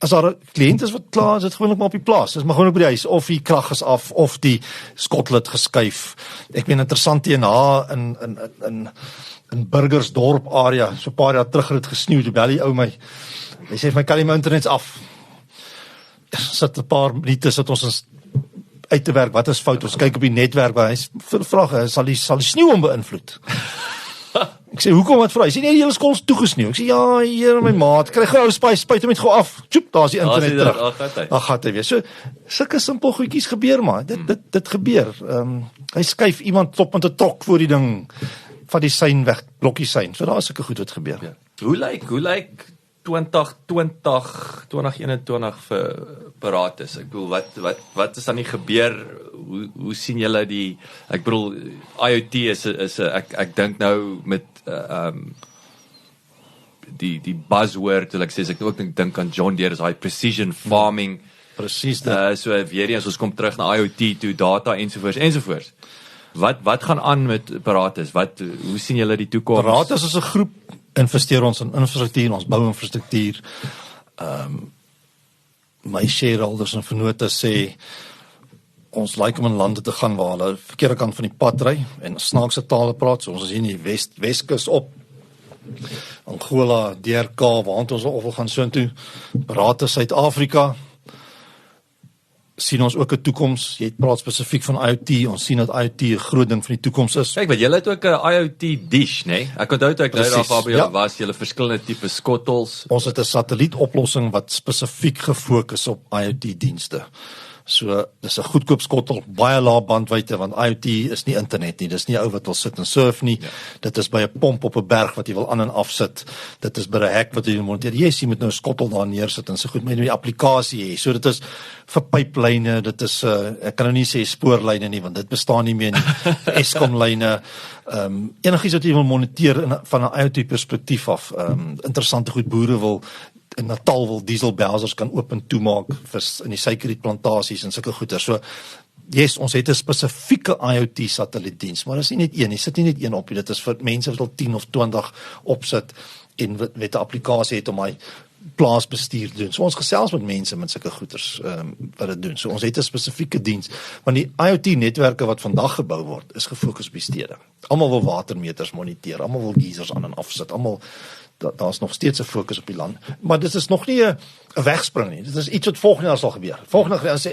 As daar 'n kliënt is wat klaar is, dit gewoonlik maar op die plaas. Dis maar gewoonlik by die huis, of die krag is af, of die skottel het geskuif. Ek meen interessant hierna in Burgersdorp area, so 'n paar jaar terug het dit gesneeu, toe bel die ou my. Hy sê vir my, kan jy my internet's af? Sit 'n paar minute, sit ons uit te werk, wat is fout? Ons kyk op die netwerk, waar hy vra, sal die sneeu hom beïnvloed? Ek sê, hoekom, wat vra? Hy sê, nee, die hele skool is toegesneeu. Ek sê, ja, hier my maat, kry gou ou spuit hom net gou af. Tjoep, daar is die internet terug. Ag, gaat hy weer. So, sulke simpel goedjies gebeur maar. Dit gebeur. Hy skuif iemand top met 'n trok voor die ding, van die sein weg, blokkie sein. So daar is sulke goed wat gebeur. Ja. Hoe lyk 2021 vir Paratus? Ek bedoel, wat is dan nie gebeur? Hoe sien julle ek bedoel, IoT is ek dink nou met die buzzword, ek sê, ek ook dink aan John Deere, is hy precision farming. Presies dit. So weer eens, ons kom terug na IoT toe, data ensovoorts. Wat gaan aan met Paratus? Hoe sien julle die toekoms? Paratus is 'n groep, investeer ons in infrastruktuur, ons bou infrastruktuur. My shareholders en vennote sê, ons like om in lande te gaan waar hulle verkeerde kant van die pad ry en snaakse tale praat, so ons is hier in die Weskus op Angola, DRK, waar ons wil gaan soontoe, Paratus Suid-Afrika, sien ons ook 'n toekoms. Jy praat spesifiek van IoT, ons sien dat IoT 'n groot ding van die toekoms is. Kyk, want julle het ook 'n IoT dish, né? Ek onthou toe ek nou daar by julle was, julle verskillende tipe skottels. Ons het 'n satellietoplossing wat spesifiek gefokus op IoT dienste. So, dis 'n goedkoop skottel, baie lae bandwydte, want IoT is nie internet nie, dis nie 'n ou wat wil sit en surf nie, dit is by 'n pomp op 'n berg wat jy wil aan en af sit, dit is by 'n hek wat jy monteer, jy moet nou 'n skottel daar neersit, en so goed met die applikasie hê, so dit is vir pyplyne, dit is, ek kan nou nie sê spoorlyne nie, want dit bestaan nie meer nie, Eskom-lyne, enigiets wat jy wil moniteer van 'n IoT perspektief af, interessante goed, boere wil in Natal wil dieselbelsers kan oop en toemaak in die suikerrietplantasies en sulke goeder. So, yes, ons het 'n spesifieke IoT satellietdiens, maar dis nie net een, jy sit nie net een op, dit is vir mense wat al 10 of 20 opsit en wat 'n applikasie het om my plaasbestuur te doen. So ons gesels met mense met sulke goeders wat dit doen. So ons het 'n spesifieke diens, want die IoT-netwerke wat vandag gebou word, is gefokus op die stede. Almal wil watermeters moniteer, almal wil geysers aan en afsit, almal daar's nog steeds 'n fokus op die land, maar dit is nog nie 'n wegspring nie. Dit is iets wat volgende jaar sal gebeur. Volgende jaar sê,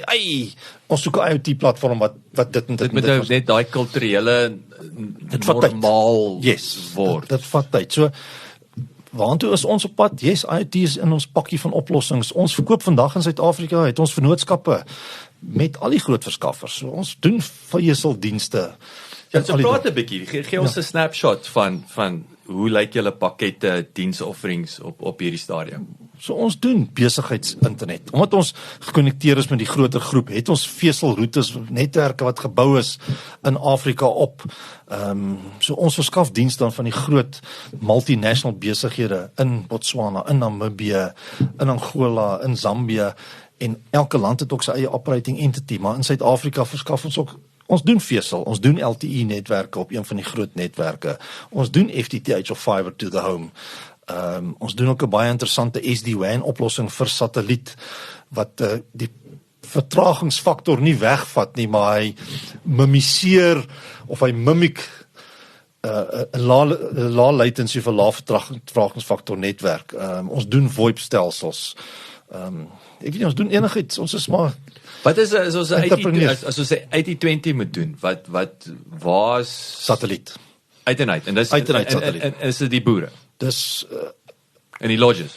ons soek 'n IoT-platform wat dit en dit moet net daai kulturele normaal word. Dit vat tyd. So, waartoe is ons op pad? Yes, IoT is in ons pakkie van oplossings. Ons verkoop vandag in Suid-Afrika, het ons vennootskappe met al die groot verskaffers. So, ons doen veeseldienste. Ja, so praat 'n bietjie, gee ons 'n snapshot van hoe lyk julle pakkette, diensofferings op hierdie stadium? So ons doen besigheidsinternet. Omdat ons gekonnekteer is met die groter groep, het ons veselroetes, netwerke wat gebou is in Afrika op. So ons verskaf dienste dan van die groot multinational besighede in Botswana, in Namibië, in Angola, in Zambië, en elke land het ook sy eie operating entity, maar in Suid-Afrika verskaf ons ook. Ons doen vesel, ons doen LTE-netwerke op een van die groot netwerke, ons doen FTTH of Fiber to the Home, ons doen ook 'n baie interessante SD-WAN oplossing vir satelliet, wat die vertragingsfaktor nie wegvat nie, maar hy mimiseer, of hy mimiek 'n lae latency vir lae vertragingsfaktor netwerk. Ons doen VoIP-stelsels, ek weet nie, ons doen enigiets, ons is maar wat is as ons 'n 80-20 moet doen? Waar's satelliet? Uit en uit. En dis en is dit die boere? Dis en die lodges.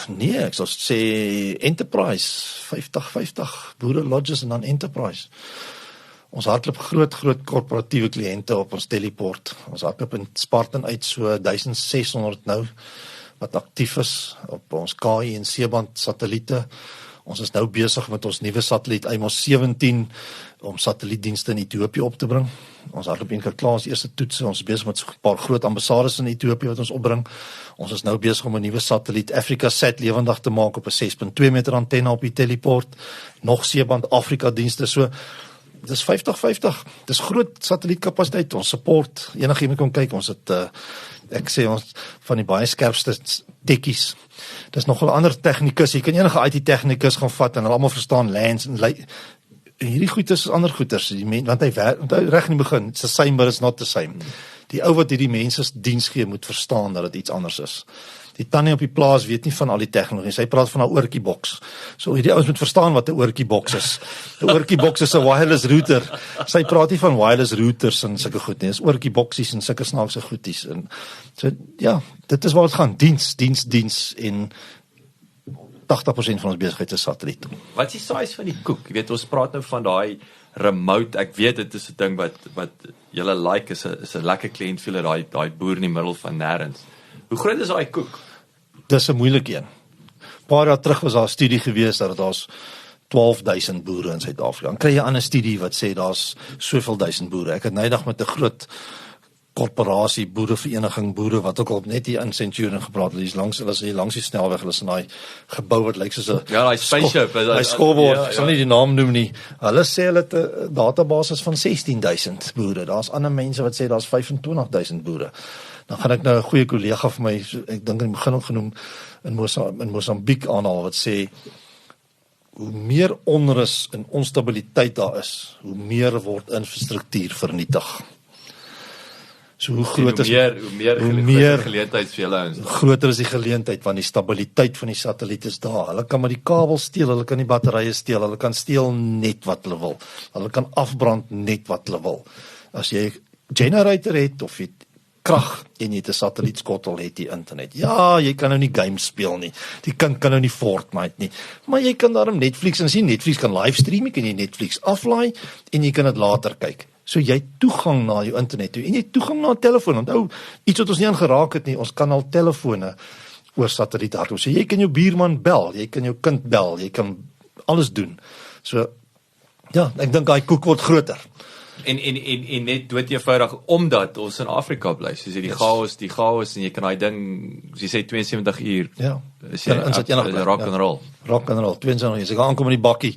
Nee, ek sou sê enterprise 50-50 boere lodges en dan enterprise. Ons hardloop groot korporatiewe kliënte op ons teleport. Ons hardloop in Spartan uit so 1600 nou wat aktief is op ons KI en C-band satelliete. Ons is nou besig met ons nuwe satelliet Amos 17 om satellietdienste in Ethiopië op te bring. Ons hardloop eendag klaar ons eerste toetse. Ons is besig met 'n paar groot ambassades in Ethiopië wat ons opbring. Ons is nou besig om 'n nuwe satelliet Africa Sat lewendig te maak op 'n 6.2 meter antenne op die teleport. Nog C-band Afrika dienste. So dis 50-50. Dis groot satellietkapasiteit. Ons support enigiemand kan kyk. Ons het ek sê ons van die baie skerpste tekkies. Dis nog 'n ander tegnikus. Jy kan enige IT-tegnikus gaan vat en hulle almal verstaan LANs en hierdie goeters is ander goeters. Want hy reg in die begin, it's the same but it's not the same. Die ou wat hierdie mense diens gee moet verstaan dat dit iets anders is. Die tannie op die plaas weet nie van al die tegnologie. Sy praat van 'n oortjieboks. So hierdie ouens moet verstaan wat 'n oortjieboks is. 'n Oortjieboks is 'n wireless router. Sy praat nie van wireless routers en sulke goed nie. Dis oortjieboksies en sulke snaakse goedjies en so ja, dit is waar dit gaan. Diens en 80% van ons besigheid is satelliet. Wat is die size van die koek? Jy weet, ons praat nou van daai remote. Ek weet dit is 'n ding wat julle like is 'n lekker kliënt vir daai boer in die middel van nêrens. Hoe groot is daai koek? Dis 'n moeilike een. Paar jaar terug was daar 'n studie gewees dat daar's 12,000 boere in Suid-Afrika. Dan kry jy 'n ander studie wat sê daar's soveel duisend boere. Ek het nydag met 'n groot korporasie, boerevereniging, boere wat ook al net hier in Centurion gepraat het. Hulle is hier langs die snelweg, hulle is in daai gebou wat lyk soos 'n daai spaceship. Hy scoreboard, ek sal nie die naam noem nie. Hulle sê hulle het 'n database van 16,000 boere. Daar's ander mense wat sê daar's 25,000 boere. Dan gaan ek nou 'n goeie kollega vir my, ek dink in die begin ook genoem, in Mosambiek aanhaal wat sê hoe meer onrus en onstabiliteit daar is, hoe meer word infrastruktuur vernietig. So hoe groot is hoe meer geleentheid vir julle ouens. Groter is die geleentheid want die stabiliteit van die satelliet is daar. Hulle kan met die kabel steel, hulle kan die batterye steel, hulle kan steel net wat hulle wil. Hulle kan afbrand net wat hulle wil. As jy 'n generator het of jy krag en jy het 'n satellietskottel, het jy internet. Ja, jy kan nou nie games speel nie. Die kind kan nou nie Fortnite nie. Maar jy kan daarom Netflix en as jy Netflix kan livestream, jy kan jy Netflix aflaai en jy kan dit later kyk. So jy het toegang na jou internet toe en jy het toegang na 'n telefoon. Onthou, iets wat ons nie aangeraak het nie, ons kan al telefone oor satelliet hardloop. So jy kan jou buurman bel, jy kan jou kind bel, jy kan alles doen. So ja, ek dink daai koek word groter. En net dood eenvoudig omdat ons in Afrika bly. Soos jy die chaos en jy kan daai ding, as jy sê 72 uur. Ja. Is jy rock and roll. Rock and roll. 22 uur. As ek aankom in die bakkie,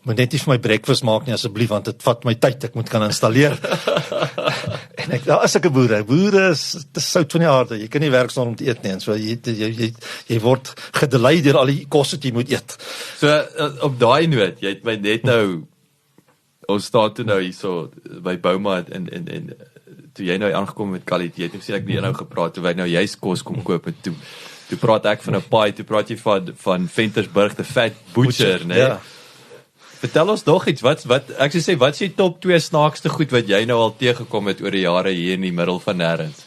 moet net nie vir my breakfast maak nie asseblief want dit vat my tyd. Ek moet kan installeer. En ek daar is ek 'n boere. Boere is sout van die aarde. Jy kan nie werk sonder om te eet nie. En so jy word gedelei deur al die kos wat jy moet eet. So op daai noot, jy het my net nou ons staan toe nou hierso by Bouma en toe jy nou aangekom met Khalid, jy het gesê ek nie nou gepraat toe wy nou juis kos kom koop en toe praat ek van 'n paai, toe praat jy van Ventersburg the Fat Butcher, né? Ja. Vertel ons nog iets. Wat ek sou sê, wat is die top 2 snaakste goed wat jy nou al teëgekom het oor die jare hier in die middel van nêrens?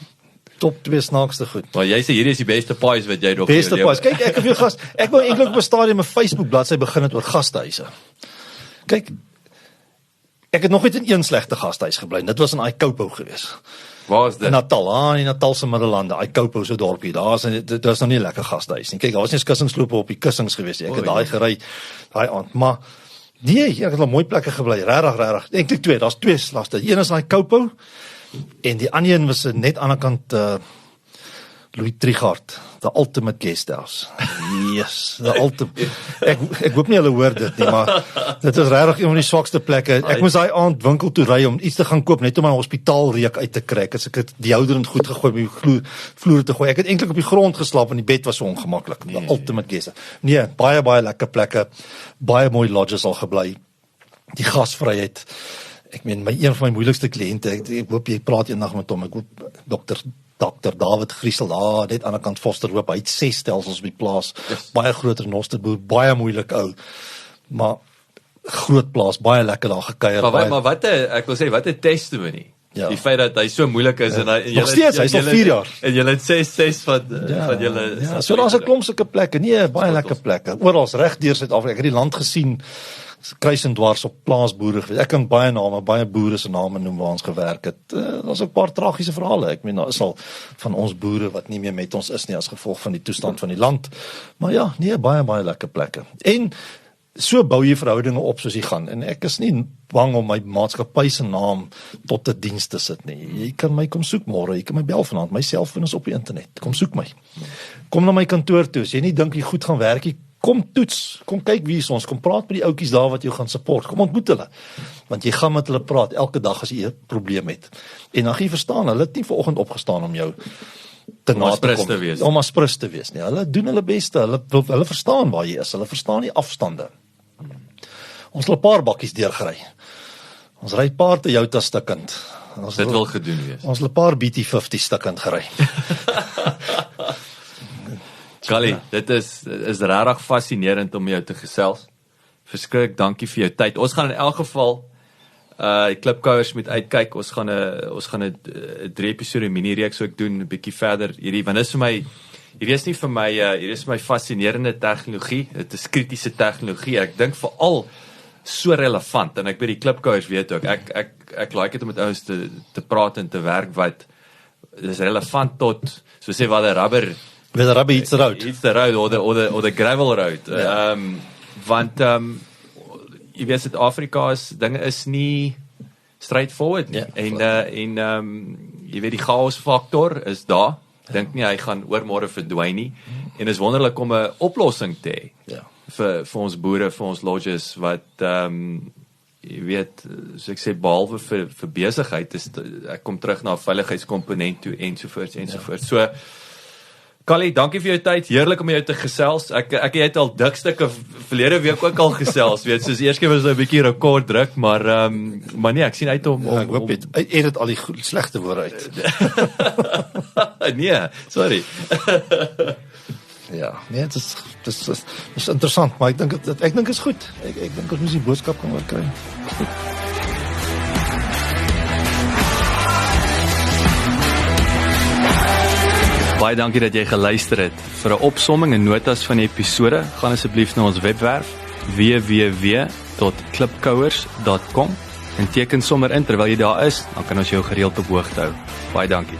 Top 2 snaakste goed. Maar jy sê hierdie is die beste paais wat jy nog Beste paais. Kyk, ek het vir gas. Ek wou eintlik op 'n stadium 'n Facebook bladsy begin het oor gastehuise. Kyk, ek het nog net in een slegte gastehuis gebly. Dit was in Aikopo gewees. Waar is dit? In Natal, in Natalse Middellande, Aikopo so dorpie. Dit was nog nie 'n lekker gastehuis nie. Kyk, daar was nie kussingslope op die kussings gewees nie. Ek het daai gery daai aand, maar nee, ek het op mooi plekke gebly. Regtig. Eintlik 2, daar's 2 slagte. Een is in Aikopo en die ander een was net aan die ander kant Louis Trichardt, the ultimate guest house. Yes, the ultimate. Ek hoop nie hulle hoor dit nie, maar dit is regtig een van die swakste plekke. Ek moes daai aand winkel toe ry om iets te gaan koop net om 'n hospitaalreuk uit te kry. As ek het deodorant goed gegooi by die vloer te gooi. Ek het eintlik op die grond geslaap en die bed was so ongemaklik. The ultimate guest house. Nee, baie lekker plekke. Baie mooi lodges al gebly. Die gasvryheid. Ek meen een van my moeilikste kliënte. Ek hoop jy praat eendag met hom. Ek hoop Dr. David Griesel, net aan die kant Fosterhoop, hy het 6 stelsels op die plaas, baie groter nosterboer, baie moeilik ou, maar groot plaas, baie lekker daar gekuier. Maar ek wil sê, wat 'n testimony. Ja. Die feit dat hy so moeilik is en nog steeds, hy's al 4 jaar. En julle het 6 van julle. Ja, so daar's 'n klomp sulke plekke, baie lekker plekke, oral reg deur Suid-Afrika. Ek het die land gesien, kruis en dwars op plaasboere gewees. Ek kan baie boere se name noem waar ons gewerk het. Daar's ook 'n paar tragiese verhale. Ek meen daar is al van ons boere wat nie meer met ons is nie as gevolg van die toestand van die land. Maar ja, nee, baie lekker plekke. En so bou jy verhoudinge op soos jy gaan. En ek is nie bang om my maatskappy se naam tot 'n diens te sit nie. Jy kan my kom soek môre, jy kan my bel vanaand. My selfoon is op die internet. Kom soek my. Kom na my kantoor toe. As jy nie dink jy goed gaan werk nie, kom toets. Kom kyk wie is ons. Kom praat met die ouetjies daar wat jou gaan support. Kom ontmoet hulle. Want jy gaan met hulle praat elke dag as jy 'n probleem het. En dan gaan jy verstaan, hulle het nie vanoggend opgestaan om jou te na te kom. Om as prins te wees nie. Hulle doen hulle beste. Hulle verstaan waar jy is. Hulle verstaan die afstande. Ons het 'n paar bakkies deurgery. Ons ry 'n paar Toyota stukkend. Dit wil gedoen wees. Ons het 'n paar BT50 stukkend gery. Callie, dit is regtig fascinerend om jou te gesels. Verskriklik dankie vir jou tyd. Ons gaan in elk geval die Klipkouers moet uitkyk. Ons gaan 'n 3 episode mini-reeks ook doen 'n bietjie verder hierdie, want is vir my hierdie is nie vir my hierdie is vir my fascinerende tegnologie. Dit is kritiese tegnologie. Ek dink veral so relevant en ek by die Klipkouers weet ook. Ek like dit om met ouens te praat en te werk wat is relevant tot so sê wat 'n rubber hits the road. Hits the road or the gravel road. Ja. Want jy weet Suid-Afrika dinge is nie straightforward nie. Ja, Jy weet die chaos faktor is daar. Dink nie hy gaan oormôre verdwyn nie. En is wonderlik om 'n oplossing te hê. Ja. Vir ons boere, vir ons lodges wat jy weet, so ek sê behalwe vir besigheid ek kom terug na 'n veiligheidskomponent toe ensovoorts. Ja. So Callie, dankie vir jou tyd. Heerlik om jou te gesels. Ek het al dik stukke verlede week ook al gesels, weet, soos eers keer was 'n bietjie rekord druk, maar nee, ek sien uit om ek hoop dit al die slegte woorde uit. Nee, sorry. Ja, nee, dit is interessant, maar ek dink is goed. Ek dink ons moet die boodskap kan oorkry. Baie dankie dat jy geluister het. Vir 'n opsomming en notas van die episode, gaan asseblief na ons webwerf www.klipkouers.com en teken sommer in terwyl jy daar is, dan kan ons jou gereeld op hoogte hou. Baie dankie.